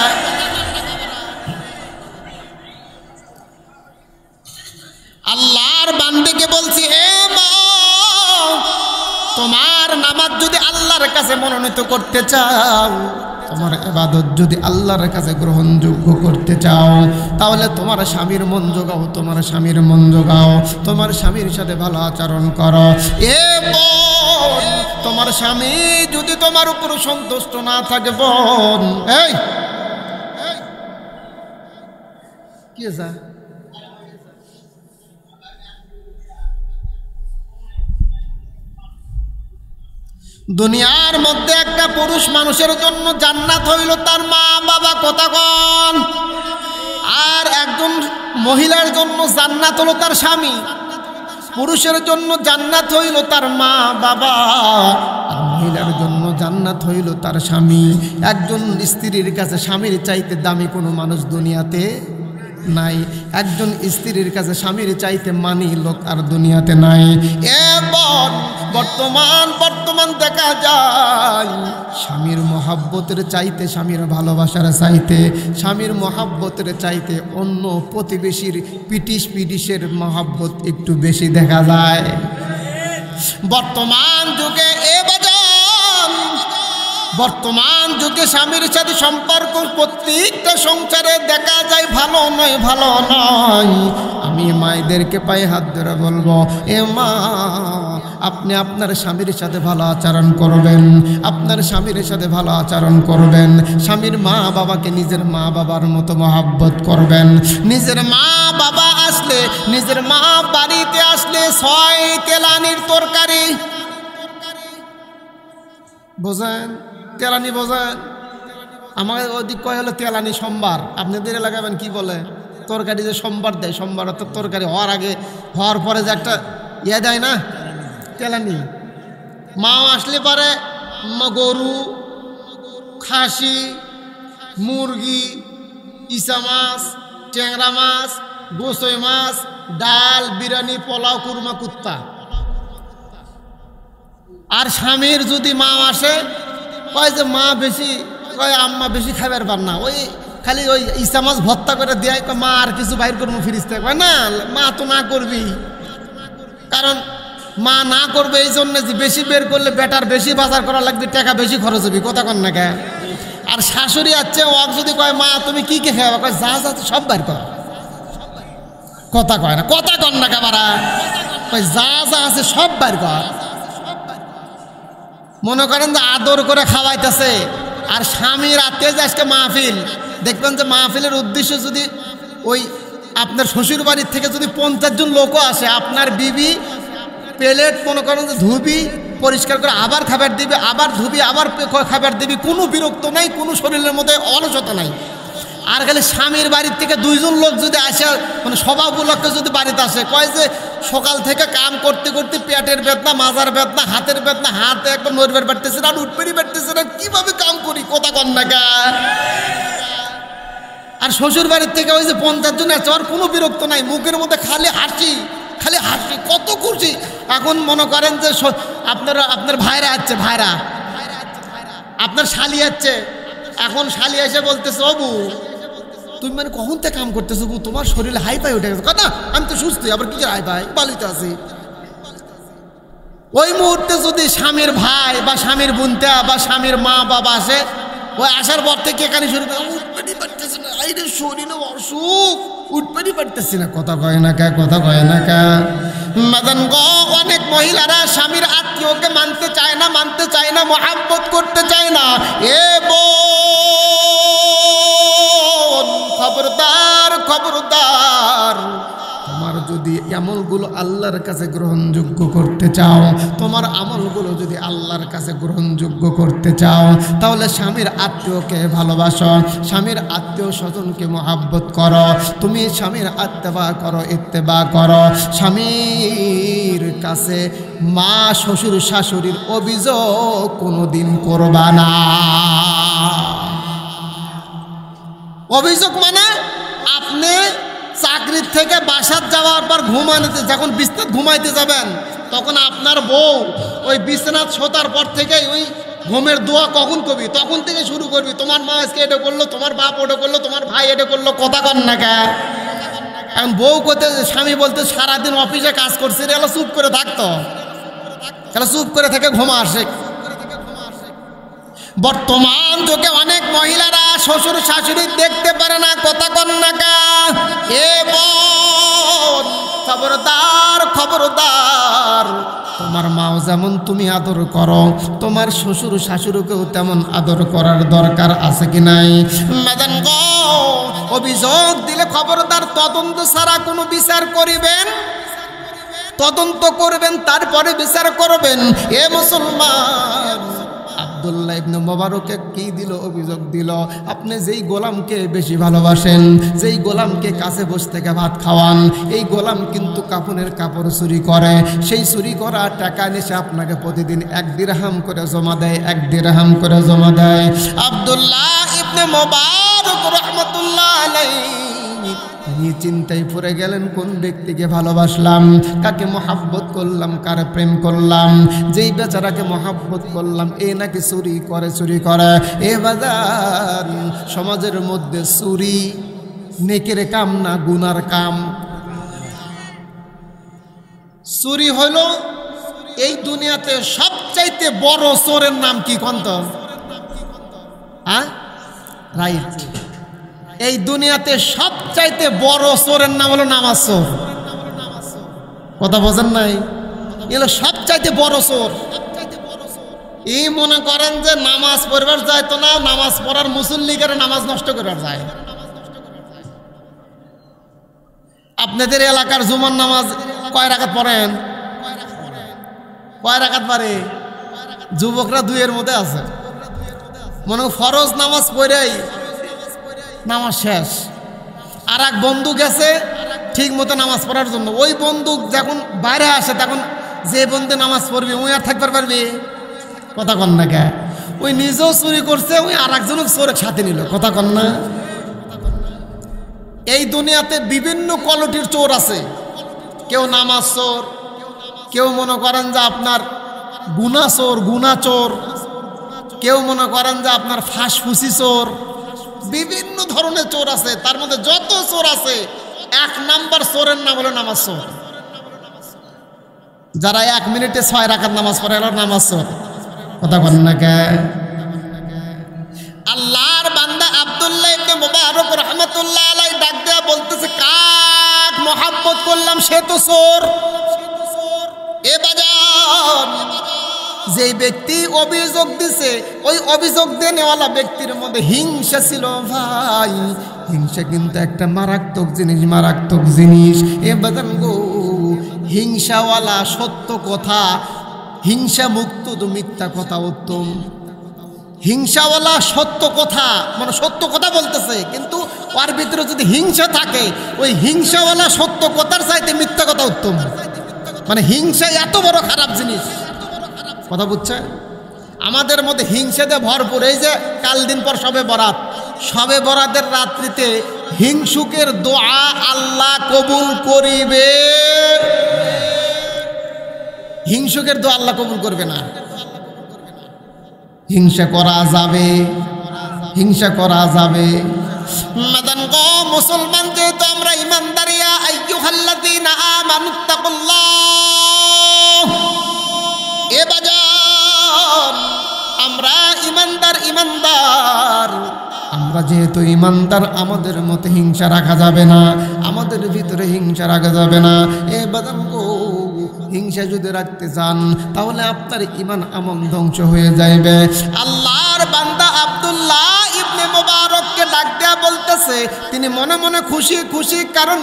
আল্লাহর বান্দাকে বলছি, হে মা, তোমার নামাজ যদি আল্লাহর কাছে মনোনীত করতে চাও, তোমার ইবাদত যদি আল্লাহর কাছে গ্রহণযোগ্য করতে চাও, তাহলে তোমার স্বামীর মন জোগাও, তোমার স্বামীর মন জোগাও, তোমার স্বামীর সাথে ভালো আচরণ করো। এ বোন, তোমার স্বামী যদি তোমার উপর সন্তুষ্ট না থাকে বোন, এই কি আছে? দুনিয়ার মধ্যে একটা পুরুষ মানুষের জন্য জান্নাত হইল তার মা বাবা, কথা কন। আর একজন মহিলার জন্য জান্নাত হলো তার স্বামী। পুরুষের জন্য জান্নাত হইল তার মা বাবা, আর মহিলার জন্য জান্নাত হইল তার স্বামী। একজন স্ত্রীর কাছে স্বামীর চাইতে দামি কোনো মানুষ দুনিয়াতে নাই, একজন স্ত্রীর কাছে স্বামীর চাইতে মানি লোক আর দুনিয়াতে নাই। এ বোন, বর্তমান দেখা যায় স্বামীর মহাব্বতের চাইতে, স্বামীর ভালোবাসার চাইতে, স্বামীর মহাব্বতের চাইতে অন্য প্রতিবেশীর পিটিশের মহাব্বত একটু বেশি দেখা যায় বর্তমান যুগে। বর্তমান যুগে স্বামীর সাথে সম্পর্ক প্রত্যেকটা সংসারে দেখা যায় ভালো নয়। আমি মায়েদেরকে পায়ে হাত ধরে বলবো, এ মা, আপনি আপনার স্বামীর সাথে ভালো আচরণ করবেন, আপনার স্বামীর সাথে ভালো আচরণ করবেন। স্বামীর মা বাবাকে নিজের মা বাবার মতো মহাব্বত করবেন। নিজের মা বাবা আসলে, নিজের মা বাড়িতে আসলে 6 তেলানির তরকারি বোঝেন, তেলানি বোঝেন? আমাদের ওদিক কয় হলো তেলানি সোমবার, আপনাদের লাগাবেন কি বলে তরকারি যে সোমবার দেয়, সোমবার তো তরকারি হওয়ার পরে যে একটা দেয় না, তেলানি। মাও আসলে পারে গরু, খাসি, মুরগি, ইসা মাছ, ট্যাংরা মাছ, গোসই মাছ, ডাল, বিরিয়ানি, পোলাও, কুরমা, কুত্তা। আর স্বামীর যদি মা আসে, কয় যে মা বেশি, কয় আম্মা বেশি খাবার পার না, ওই খালি ওই ইসা মাছ ভর্তা করে দেয়, কয় মা আর কিছু বাইর করবো ফিরিস্তে, কয় না মা তো না করবি, কারণ মা না করবে এই জন্য যে বেশি বের করলে বেটার বেশি বাজার করা লাগবে, টাকা বেশি খরচ হবে, কথা কন না কে? আর শাশুড়ি আছে ওয়াক যদি কয় মা তুমি কি কে খাওয়া, কয় যা সব বাইর কর, কথা কয় না, কথা কন না কে বারা, কয় যা আছে সব বাইর কর। মনে করেন যে আদর করে খাওয়াইতেছে, আর স্বামীর আত্মীয় যে আজকে মাহফিল, দেখবেন যে মাহফিলের উদ্দেশ্য যদি ওই আপনার শ্বশুর বাড়ির থেকে যদি 50 জন লোকও আসে, আপনার বিবি প্লেট মনে করেন যে ধুবি, পরিষ্কার করে আবার খাবার দিবে, আবার ধুবি, আবার খাবার দিবি, কোনো বিরক্ত নাই, কোনো শরীরের মধ্যে অলসতা নাই। আর খালি স্বামীর বাড়ির থেকে 2 জন লোক যদি আসে, মানে সভা উপলক্ষে যদি বাড়িতে আসে, কয় যে সকাল থেকে কাম করতে করতে পেটের বেদনা, মাজার বেদনা, হাতের বেদনা, হাতে একবার নড়বার পারতেছে না, উঠবেরই পারতেছে না, কিভাবে কাম করি, কথা কন না কা? আর শ্বশুর বাড়ির থেকে ওই যে 50 জন আছে, আর কোনো বিরক্ত নাই, মুখের মধ্যে খালি হাসি, কত খুশি। এখন মনে করেন যে আপনার ভাইরা আছে, আপনার শালি আছে, এখন শালি এসে বলতেছে, বাবু তুমি মানে কখন থেকে কাম করতেছো, তোমার শরীরে হাই পাই উঠে গেছে, কথা আমি তো সুস্থ, আবার কি হাই পাই, বালিতে আছি। ওই মুহূর্তে যদি স্বামীর ভাই বা স্বামীর বোনটা বা স্বামীর মা বাবা আসে, ওই আসার পর থেকে এখানে শুরু করে উঠবেনি পারতেছে না, আইরে শরীরে অসুখ, উঠবেনি পারতেছি না, কথা কয় না কা, কথা কয় না কা। মাদান গো, অনেক মহিলারা স্বামীর আত্মীয়কে মানতে চায় না, মহাব্বত করতে চায় না। এ বোন, খবরদার, তোমার যদি আমলগুলো আল্লাহর কাছে গ্রহণযোগ্য করতে চাও, তোমার আমলগুলো যদি আল্লাহর কাছে গ্রহণযোগ্য করতে চাও, তাহলে স্বামীর আত্মীয়কে ভালোবাসো, স্বামীর আত্মীয় স্বজনকে মহাব্বত করো, তুমি স্বামীর ইত্তেবা করো। স্বামীর কাছে মা, শ্বশুর, শাশুড়ির অভিযোগ কোনোদিন করবা না। অভিযোগ মানে আপনি চাকরির থেকে বাসার যাওয়ার পর যখন বিছানাত ঘুমাইতে যাবেন, তখন আপনার বউ ওই বিছানাত শোতার পর থেকে ওই ঘুমের দোয়া কখন করবি, তখন থেকে শুরু করবি, তোমার মা আজকে এটা করলো, তোমার বাপ ওটা করলো, তোমার ভাই এটা করলো, কথা কন না কে? এখন বউ করতে, স্বামী বলতে সারাদিন অফিসে কাজ করছে, এগুলো চুপ করে থাকতো, চুপ করে থেকে ঘুমা আসে। বর্তমান যুগে অনেক মহিলারা শ্বশুর শাশুড়ি দেখতে পারে না, কথা কন না কা? এ বোন, খবরদার, তোমার মাও যেমন তুমি আদর করো, তোমার শ্বশুর শাশুড়িকেও তেমন আদর করার দরকার আছে কি নাই? মাদান গো, অভিযোগ দিলে খবরদার তদন্ত ছাড়া কোনো বিচার করিবেন, তদন্ত করবেন, তারপরে বিচার করবেন। এ মুসলমান, আব্দুল্লাহ ইবনে মুবারকে কি দিল, অভিযোগ দিল, আপনি যেই গোলামকে বেশি ভালোবাসেন, যেই গোলামকে কাছে বসে থেকে ভাত খাওয়ান, এই গোলাম কিন্তু কাফনের কাপড় চুরি করে, সেই চুরি করা টাকা নিয়ে আপনাকে প্রতিদিন 1 দিরহাম করে জমা দেয়, 1 দিরহাম করে জমা দেয়। আব্দুল্লাহ ইবনে মুবারক রাহমাতুল্লাহ আলাইহি তিনি চিন্তায় পড়ে গেলেন, কোন ব্যক্তিকে ভালোবাসলাম, কাকে মহাব্বত করলাম, কার প্রেম করলাম। যেই বেচারাকে মহাব্বত করলাম এ নাকি চুরি করে। এ বাজার সমাজের মধ্যে চুরি নেকের কাম না গুনার কাম? চুরি হইল এই দুনিয়াতে সবচাইতে বড় চোরের নাম কি কন্ত? রাইট, এই দুনিয়াতে সবচাইতে বড় চোরের নাম হলো নামাজ চোর। কথা বোঝেন নাই? এগুলো সবচাইতে বড় চোর। এই মনে করেন যে নামাজ পড়বার যায় তো না, নামাজ পড়ার মুসল্লিকে নামাজ নষ্ট করবার যায়। আপনাদের এলাকার জুমার নামাজ কয় রাকাত পড়েন? কয় রাকাত পারে? যুবকরা দুইয়ের মধ্যে আছে। মনে ফরজ নামাজ পড়েই নামাজ শেষ। আর এক বন্ধু গেছে ঠিক মতো নামাজ পড়ার জন্য, ওই বন্ধু যখন বাইরে আসে তখন যে বন্ধু নামাজ পড়বে ওই আর থাকবার পারবে? কথা কন না কে? ওই নিজেও চুরি করছে, ওই আর একজনও চোরের সাথে নিল। কথা কন না? এই দুনিয়াতে বিভিন্ন কোয়ালিটির চোর আছে। কেউ নামাজ চোর, কেউ মনে করেন যে আপনার গুনা চোর, কেউ মনে করেন যে আপনার ফাঁসফুসি চোর। বিভিন্ন ধরনের চোর আছে। তার মধ্যে যত চোর আছে 1 নাম্বার চোরের নাম হলো নামাজ চোর। যারা 1 মিনিটে 6 রাকাত নামাজ পড়ে এরা নামাজ চোর। কথা বলেন না কে? আল্লাহর বান্দা আব্দুল্লাহ ইবনে মুবারক রাহমাতুল্লাহ আলাইহি ডাক দেয়া বলতেছে, কাক মহব্বত করলাম সে তো চোর। এ বাজার যেই ব্যক্তি অভিযোগ দিছে ওই অভিযোগ দেনেওয়ালা ব্যক্তির মধ্যে হিংসা ছিল। ভাই, হিংসা কিন্তু একটা মারাত্মক জিনিস। এ বাজান গো, হিংসাওয়ালা সত্য কথা, হিংসা মুক্ত তো মিথ্যা কথা উত্তম। হিংসাওয়ালা সত্য কথা মানে সত্য কথা বলতেছে, কিন্তু ওর ভিতরে যদি হিংসা থাকে ওই হিংসাওয়ালা সত্য কথার চাইতে মিথ্যা কথা উত্তম। মানে হিংসা এত বড় খারাপ জিনিস। কথা বুঝছেন? আমাদের মধ্যে হিংসাতে ভরপুর। এই যে কাল দিন পর শবে বরাতের রাত্রিতে হিংসুকের দোয়া আল্লাহ কবুল করিবে। হিংসুকের দোয়া আল্লাহ কবুল করবে না। হিংসা করা যাবে। মাদান গো মুসলমান, যেহেতু আমরা ইমানদারিয়া, আইয়ুহাল্লাযীনা আমানুত্তাকুল্লাহ। এ বাজার আমরা ইমানদার। আমরা যেহেতু ইমানদার, আমাদের মতে হিংসা রাখা যাবে না, আমাদের ভিতরে হিংসা রাখা যাবে না। এ বাদাম গো, হিংসা যদি রাখতে চান তাহলে আপনার ঈমান আমল ধ্বংস হয়ে যাবে। আল্লাহর বান্দা আব্দুল্লাহ ইবনে মুবারককে ডাক দেয়া বলতেছে, তিনি মনে মনে খুশি। কারণ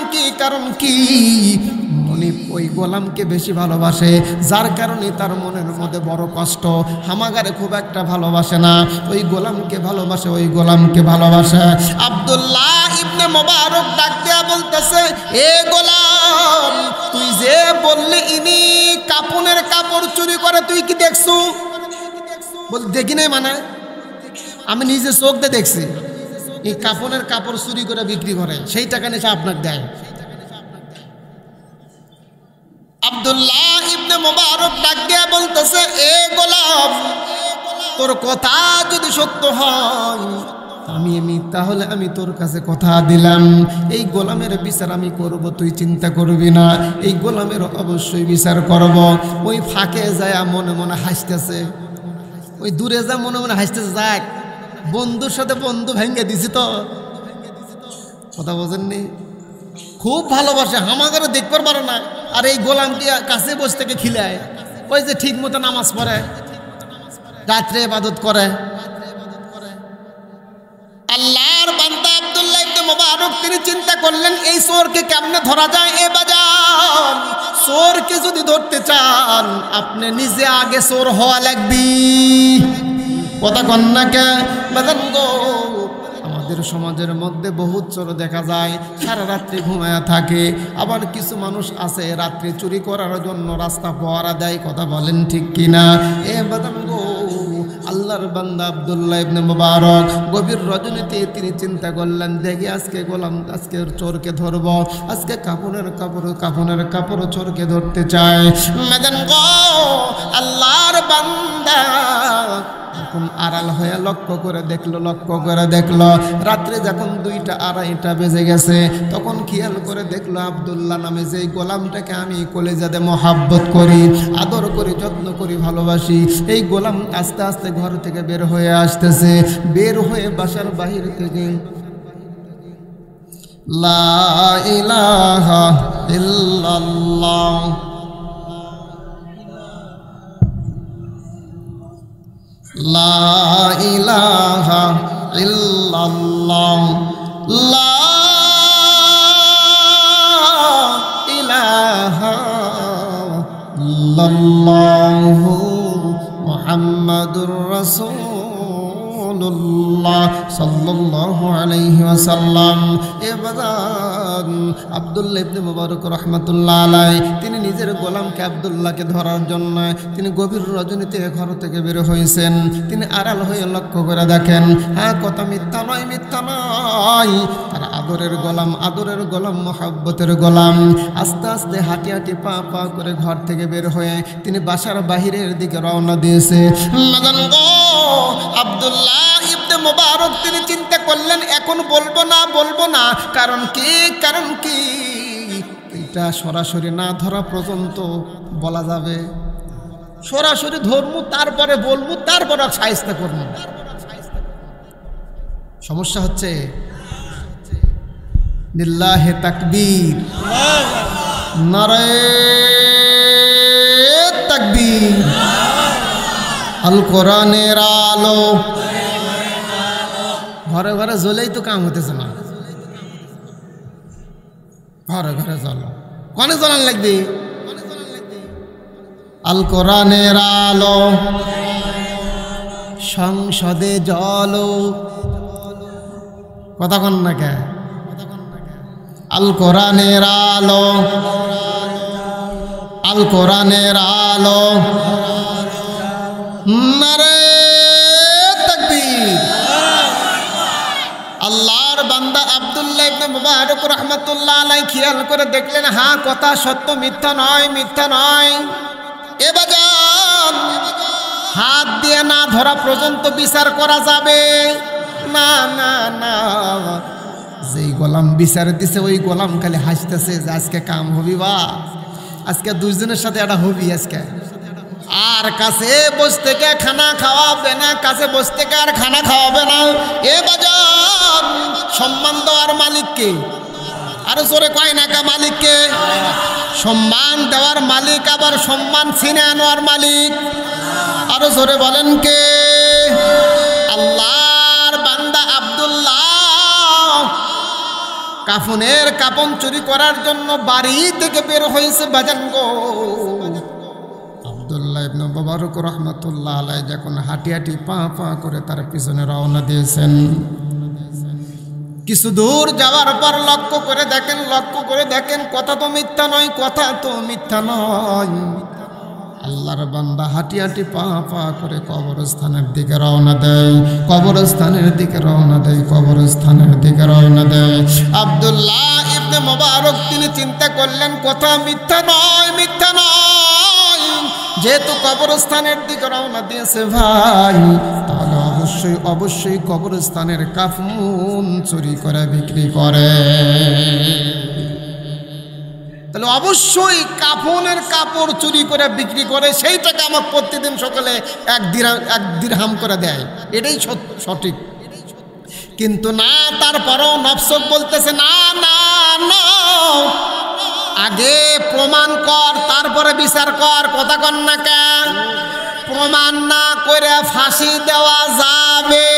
কি? উনি ওই গোলামকে বেশি ভালোবাসে, যার কারণে তার মনের মধ্যে বড় কষ্ট। হামাগারে খুব একটা ভালোবাসে না, ওই গোলামকে ভালোবাসে। আব্দুল্লাহ ইবনে মুবারক ডাক দেয়া বলতেছে, এ গোলাম, তুই যে বললি ইনি কাপনের কাপড় চুরি করে, তুই কি দেখছু? বল দেখি নাই, মানে আমি নিজে চোখ দিয়ে দেখছি। এই কাপনের কাপড় চুরি করে বিক্রি করে, সেই টাকা নিয়ে আপনাকে দেয়। আব্দুল্লাহ ইবনে মুবারক ডাক দিয়া বলতেছে, এ গোলাম, তোর কথা যদি সত্য হয় তাহলে আমি তোর কাছে কথা দিলাম, এই গোলামের বিচার আমি করব, তুই চিন্তা করবি না। এই গোলামের অবশ্যই বিচার করব। ওই ফাঁকে যায় মনে মনে হাসতেছে, ওই দূরে যা মনে মনে হাসতেছে, যাক বন্ধুর সাথে বন্ধু ভেঙে দিছি তো। কথা বোঝেননি? খুব ভালোবাসে, হামাগারে দেখবার পারে না। আর এই গোলামটি কাছে বসে থেকে খিলায়, ওই যে ঠিক মতো নামাজ পড়ে, রাত্রে ইবাদত করে। আল্লাহর বান্দা আব্দুল্লাহ ইবনে মুবারক তিনি চিন্তা করলেন, এই চোরকে কেমনে ধরা যায়? এ বাজার, চোরকে যদি ধরতে চান আপনি নিজে আগে চোর হওয়া লাগবে। কথা কন না কে? বাজান গো, আমাদের সমাজের মধ্যে বহুত চোর দেখা যায়, সারা রাত্রি ঘুমায়া থাকে। আবার কিছু মানুষ আছে রাত্রি চুরি করার জন্য রাস্তা পহরা দেয়। কথা বলেন ঠিক কিনা? এ বাদাম গো, আল্লাহ আল্লাহর বান্দা আব্দুল্লাহ ইবনে মুবারক গভীর রজনীতে তিনি চিন্তা করলেন, দেখি আজকে গোলাম, আজকে চোরকে ধরব, আজকে কাপড়ের কাপড় চোরকে ধরতে চায়। মেদান গো আল্লাহর বান্দা এখন আড়াল হয়ে লক্ষ্য করে দেখলো রাত্রে যখন 2টা 2:30 বেজে গেছে, তখন খেয়াল করে দেখলো আব্দুল্লাহ নামে যে গোলামটাকে আমি কলেজাতে মহাব্বত করি, আদর করি, যত্ন করি, ভালোবাসি, এই গোলাম আস্তে আস্তে ঘর থেকে বের হয়ে আসতেছে। বের হয়ে বাসার বাহির থেকে লা ইলাহা ইল্লাল্লাহ লা ইলাহা ইল্লাল্লাহ লা ইলাহা ইল্লাল্লাহু মুহাম্মাদুর রাসূলুল্লাহ সাল্লাল্লাহু আলাইহি ওয়াসাল্লাম। এবার আব্দুল্লাহ ইবনে মুবারক রাহমাতুল্লাহ আলাইহি তিনি নিজের গোলামকে আব্দুল্লাহকে ধরার জন্য তিনি গভীর রজনীতে ঘর থেকে বের হয়েছেন। তিনি আড়াল হয়ে লক্ষ্য করে দেখেন, হ্যাঁ কথা মিথ্যা নয়, তার আদরের গোলাম মহব্বতের গোলাম আস্তে আস্তে হাঁটি হাঁটি পা পা করে ঘর থেকে বের হয়ে তিনি বাসার বাহিরের দিকে রওনা দিয়েছে। আব্দুল্লাহ ইবনে মুবারক তিনি চিন্তা করলেন, এখন বলবো না, কারণ কি এটা সরাসরি না ধরা পর্যন্ত বলা যাবে, সরাসরি ধরবো তারপরে বলবো, তারপরে শায়েস্তা করবো। সমস্যা হচ্ছে লিল্লাহে তাকবীর, নারে তাকবীর, আল কোরআনের আলো। ঘরে ঘরে জ্বলেই তো কাম হতেছে না, ঘরে ঘরে জ্বলো, কনে জ্বলান লাগবে? আল কোরআনের আলো, সংসদে জলো, কথা কন না কে? আল কোরআনের আলো, আল কোরআনের আলো, নারে তাকবীর। আল্লাহর বান্দা আব্দুল্লাহ ইবনে মুবারক রাহমাতুল্লাহ আলাইহি খেয়াল করে দেখলেন, হ্যাঁ কথা সত্য, মিথ্যা নয়। এ বাজান হাত দিয়ে না ধরা পর্যন্ত বিচার করা যাবে না। যেই গোলাম বিচার দিছে ওই গোলাম খালি হাসতেছে যে আজকে কাম হবি, বা আজকে দুইজনের সাথে একটা হবি আজকে। আর কাছে বসে থেকে খানা খাওয়াবে না, কাছে বসে থেকে আর খানা খাওয়াবে না। এ বাজার সম্মান দেওয়ার মালিককে, আরো জোরে কয় না কা মালিককে? সম্মান দেওয়ার মালিক, আবার সম্মান ছিনে আনোয়ার মালিক, আরো জোরে বলেন কে? আল্লাহর বান্দা আব্দুল্লাহ কাফন চুরি করার জন্য বাড়ি থেকে বের হয়েছে। বাজান গো আব্দুল্লাহ ইবনে মুবারক রাহমাতুল্লাহ আলাইহি যখন হাঁটি হাঁটি পা পা করে তার পিছনে রওনা দিয়েছেন, কিছু দূর যাওয়ার পর লক্ষ্য করে দেখেন কথা তো মিথ্যা নয়। আল্লাহর বান্দা হাঁটি হাঁটি পা পা করে কবরস্থানের দিকে রওনা দেয়। আব্দুল্লাহ ইবনে মুবারক তিনি চিন্তা করলেন, কথা মিথ্যা নয়। যেহেতু কবরস্থানের দিকে রওনা দিয়েছে ভাই, তাহলে অবশ্যই কবরস্থানের কাফন চুরি করে বিক্রি করে। তাহলে অবশ্যই কাফনের কাপড় চুরি করে বিক্রি করে, সেইটাকে আমার প্রতিদিন সকালে এক দিরহাম করে দেয়, এটাই সঠিক। কিন্তু না, তারপরও নফস বলতেছে না, আগে প্রমাণ কর তারপরে বিচার কর। কথা কন না কেন? প্রমাণ না করে ফাঁসি দেওয়া যাবে?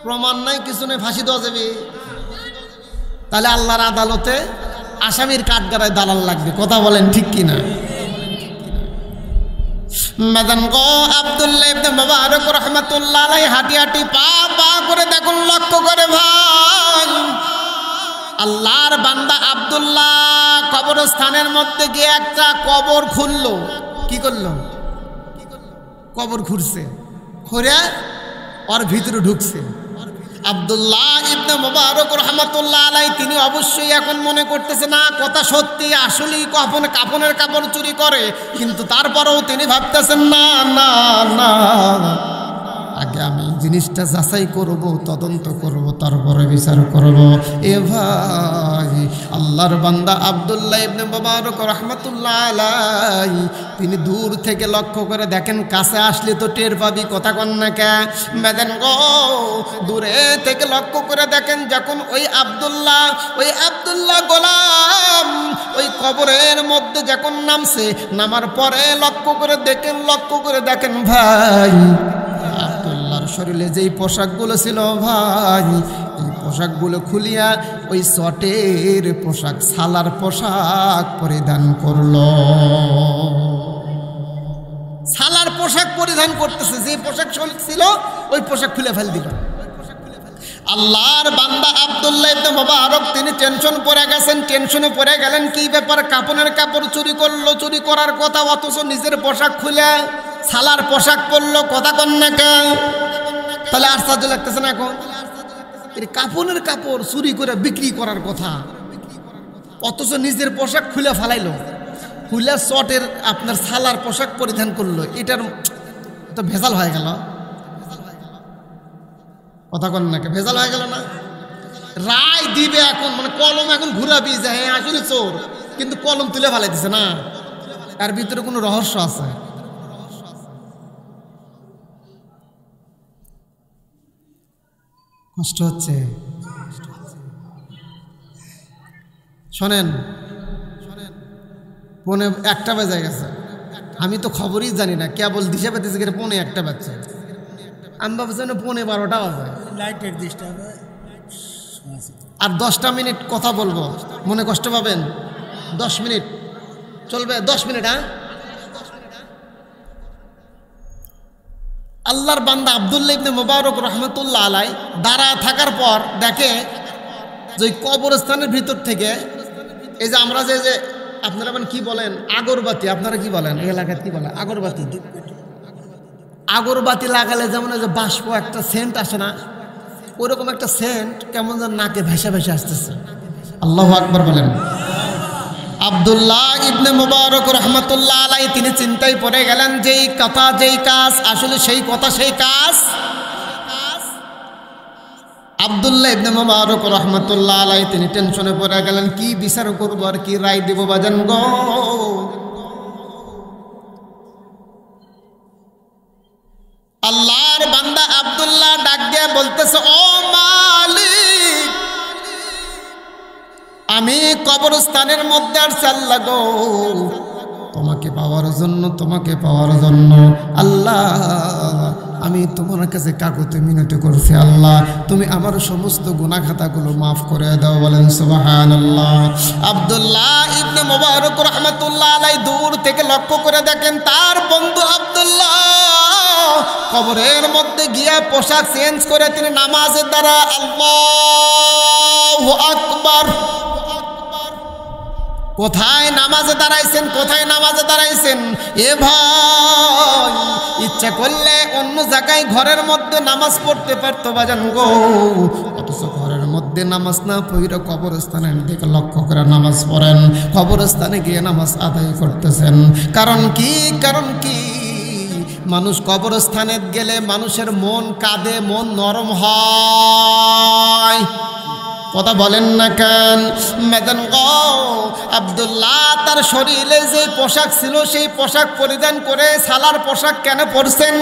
প্রমাণ নাই, কিছু নেই, ফাঁসি দেওয়া যাবে? তাহলে আল্লাহর আদালতে আসামির কাঠগড়ায় দালাল লাগবে। কথা বলেন ঠিক কিনা? মাদান গো আব্দুল্লাহ ইবনে মুবারক রাহমাতুল্লাহ আলাইহি হাঁটি হাঁটি পা পা করে দেখুন, লক্ষ্য করে ভাই, আল্লাহর বান্দা আব্দুল্লাহ কবরস্থানের মধ্যে গিয়ে একটা কবর খুললো। কি করলো? কবর খুঁড়ছে, খুঁড়ে ওর ভিতরে ঢুকছে। আব্দুল্লাহ ইবনে মুবারক রাহমাতুল্লাহ আলাইহি তিনি অবশ্যই এখন মনে করতেছে না কথা সত্যি, আসলেই কাফনের কাপড় চুরি করে, কিন্তু তারপরেও তিনি ভাবতেছেন না না না, আগে আমি জিনিসটা যাচাই করব, তদন্ত করব, তারপরে বিচার করব। এ ভাই, আল্লাহর বান্দা আব্দুল্লাহ ইবনে মুবারক রাহমাতুল্লাহ আলাইহি তিনি দূর থেকে লক্ষ্য করে দেখেন, কাছে আসলে তো টের পাবি, কথা কন না কে মেদেন গো। দূরে থেকে লক্ষ্য করে দেখেন যখন ওই আব্দুল্লাহ গোলাম ওই কবরের মধ্যে যখন নামছে, নামার পরে লক্ষ্য করে দেখেন ভাই, আব্দুল্লাহর শরীরে যেই পোশাকগুলো ছিল ভাই, এই পোশাকগুলো খুলিয়া ওই চটের পোশাক, সালার পোশাক পরিধান করলো। সালার পোশাক পরিধান করতেছে, যে পোশাক ছিল ওই পোশাক খুলে ফেল দিল। আল্লাহর বান্দা আব্দুল্লাহ ইবনে মুবারক তিনি টেনশনে পড়ে গেলেন, কি ব্যাপার, কাফনের কাপড় চুরি করলো, চুরি করার কথা, অথচ নিজের পোশাক খুলে সালার পোশাক পরলো, কথা কন না কেন? তাহলে আশ্চর্য লাগতেছে না এখন? কাফনের কাপড় চুরি করে বিক্রি করার কথা, অথচ নিজের পোশাক খুলে ফেলাইলো, খুলে চটের আপনার সালার পোশাক পরিধান করলো। এটার তো ভেজাল হয়ে গেল, কথা কন না, ভেজাল হয়ে গেল না? রায় দিবে এখন, মানে কলম এখন ঘুরাবি যে হ্যাঁ আসলে চোর, কিন্তু কলম তুলে ফেলাই দিছে না, তার ভিতরে কোনো রহস্য আছে। কষ্ট হচ্ছে, শোনেন, 1টা বেজে গেছে, আমি তো খবরই জানি না, কেবল দিশা পেতেছি 1:45 বাজছে, আমি ভাবছিলাম 12:15 বাজে। আর 10টা মিনিট কথা বলবো, মনে কষ্ট পাবেন? 10 মিনিট চলবে, 10 মিনিট। হ্যাঁ, আল্লাহর বান্দা আব্দুল্লাহ ইবনে মুবারক রাহমাতুল্লাহ আলাইহি দাঁড়ায় থাকার পর দেখে যে কবরস্থানের ভিতর থেকে এই যে আমরা যে আপনারা মানে কি বলেন আগরবাতি, আপনারা কি বলেন এই এলাকায় কি বলে আগরবাতি লাগালে যেমন যে বাষ্প একটা সেন্ট আসে না, ওইরকম একটা সেন্ট কেমন যেন নাকে ভেসে ভেসে আসতেছে। আল্লাহু আকবার বলেন। আব্দুল্লাহ ইবনে মুবারক রাহমাতুল্লাহ আলাইহি তিনি চিন্তায় পড়ে গেলেন, যেই কথা যেই কাজ, আসলে সেই কথা সেই কাজ। আব্দুল্লাহ ইবনে মুবারক রাহমাতুল্লাহ আলাইহি তিনি টেনশনে পড়ে গেলেন, কি বিচার করব আর কি রায় দেব বাজান গো। আল্লাহর বান্দা আব্দুল্লাহ ডাক দিয়ে বলতেছে, ও মালিক, আমি কবরস্থানের মধ্যে আর চাল্লা গো, তোমাকে পাওয়ার জন্য আল্লাহ আমি তোমার কাছে কাকুতে মিনতি করছি, আল্লাহ তুমি আমার সমস্ত গুনাহ খাতাগুলো মাফ করে দাও, বলেন সুবহানাল্লাহ। আব্দুল্লাহ ইবনে মুবারক রাহমাতুল্লাহ আলাইহি দূর থেকে লক্ষ্য করে দেখেন তার বন্ধু আব্দুল্লাহ কবরের মধ্যে গিয়া পোশাক চেঞ্জ করে তিনি নামাজের দ্বারা আল্লাহু আকবার। কোথায় নামাজে দাঁড়াইছেন এ ভাই, ইচ্ছা করলে অন্য জায়গায় ঘরের মধ্যে নামাজ পড়তে পারতো বাজান গো, অথচ ঘরের মধ্যে নামাজ না পড়ে কবরস্থানের দিকে লক্ষ্য করে নামাজ পড়েন, কবরস্থানে গিয়ে নামাজ আদায় করতেছেন। কারণ কি মানুষ কবরস্থানে গেলে মানুষের মন কাঁদে, মন নরম হয়, কথা বলেন না কেন? মেদান গো আব্দুল্লাহ তার শরীরে যে পোশাক ছিল সেই পোশাক পরিধান করে সালার পোশাক কেন পরছেন?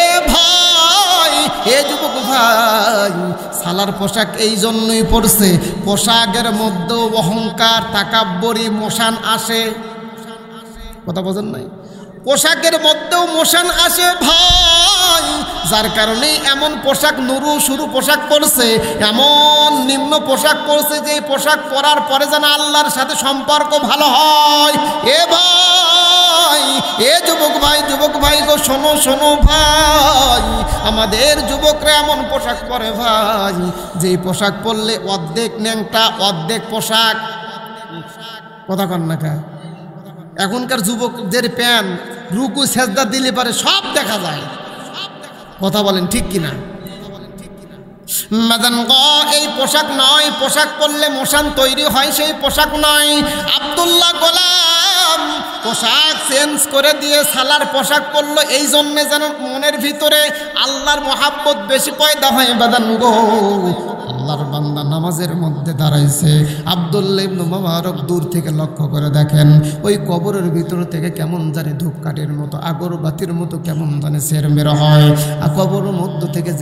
এ ভাই, এ যুবক ভাই, সালার পোশাক এই জন্যই পরছে, পোশাকের মধ্যে অহংকার তাকাব্বরি মোশান আসে, কথা বোঝেন নাই? পোশাকের মধ্যেও মোশান আসে ভাই, যার কারণে এমন পোশাক নুরু শুরু পোশাক পরছে, এমন নিম্ন পোশাক পরছে যে পোশাক পরার পরে যেন আল্লাহর সাথে সম্পর্ক ভালো হয়। এ ভাই, এ যুবক ভাই গো, শোনো ভাই, আমাদের যুবকরা এমন পোশাক পরে ভাই, যে পোশাক পরলে অর্ধেক ন্যাংটা অর্ধেক পোশাক, কথা কন না কা, এখনকার যুবকদের প্যান রুকু সেজদা দিলে পারে সব দেখা যায়। কথা বলেন ঠিক কিনা? মাদান গ এই পোশাক নয়, পোশাক পরলে মশান তৈরি হয় সেই পোশাক নয়। আব্দুল্লাহ গোলাম পোশাক চেঞ্জ করে দিয়ে সালার পোশাক পরলো এই জন্যে যেন মনের ভিতরে আল্লাহর মহাব্বত বেশি পয়দা হয়। বাদান গো আল্লাহর বান্দা নামাজের মধ্যে দাঁড়াইছে, আব্দুল্লাহ ইবনে মুবারক দূর থেকে লক্ষ্য করে দেখেন ওই কবরের ভিতর থেকে কেমন জানি ধূপকাঠির মতো আগরবাতির মতো কেমন জানি সের বের হয়। আর কবরের মধ্য থেকে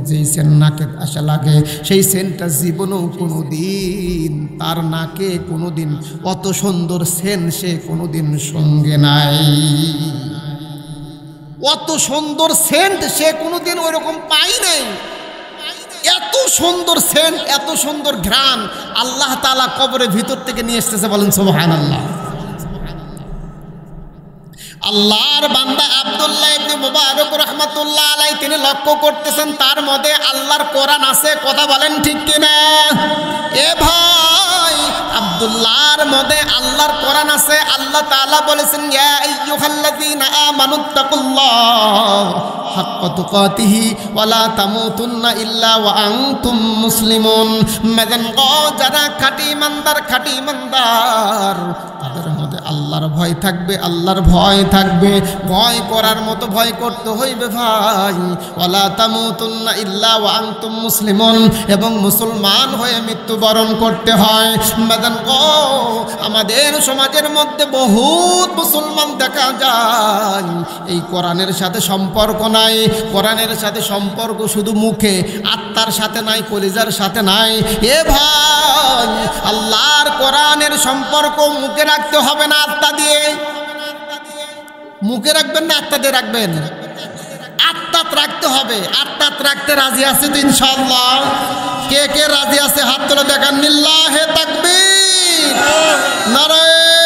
যেই সেন নাকে আসা লাগে সেই সেনটা জীবনেও কোনো দিন তার নাকে কোনো দিন অত সুন্দর সেন সে কোনো দিন সঙ্গে নাই। অত সুন্দর সেন্ট সে কোনোদিন ওই রকম পাই নাই। এত সুন্দর সেন্ট, এত সুন্দর ঘ্রাণ আল্লাহ তাআলা কবরের ভিতর থেকে নিয়ে এসেছে। বলেন সুবহানাল্লাহ। আল্লাহর বান্দা আব্দুল্লাহ ইবনে মুবারক রাহমাতুল্লাহ আলাইহি তিনি লক্ষ্য করতেছেন তার মধ্যে আল্লাহর কোরআন আছে। কথা বলেন ঠিক কিনা? এ ভাই আব্দুল্লাহর মধ্যে আল্লাহর কোরআন আছে। আল্লাহ তাআলা বলেছেন ইয়া আইয়ুহাল্লাযীনা আমানুত্তাকুল্লাহ হাক্কা তুকাতিহি ওয়া লা তামুতুন্না ইল্লা ওয়া আনতুম মুসলিমুন। যারা খাঁটি ইমানদার তাদের মধ্যে আল্লাহর ভয় থাকবে, আল্লাহর ভয় থাকবে। ভয় করার মতো ভয় করতে হইবে ভাই। ওয়া লা তামুতুন্না ইল্লা ওয়া আনতুম মুসলিমুন, এবং মুসলমান হয়ে মৃত্যুবরণ করতে হয়। আমাদের সমাজের মধ্যে বহুত মুসলমান দেখা যায় এই কোরআনের সাথে সম্পর্ক নাই। কোরআনের সাথে সম্পর্ক শুধু মুখে, আত্মার সাথে নাই, কলিজার সাথে নাই। এ ভাই আল্লাহর কোরআনের সম্পর্ক মুখে রাখতে হবে না আত্মা দিয়ে। মুখে রাখবেন না আত্মা দিয়ে রাখবেন? আত্মাত রাখতে হবে। আত্মাত রাখতে রাজি আছে তো ইনশাআল্লাহ? কে কে রাজি আছে হাত তুলে দেখান। লিল্লাহে তাকবীর, নারায়ে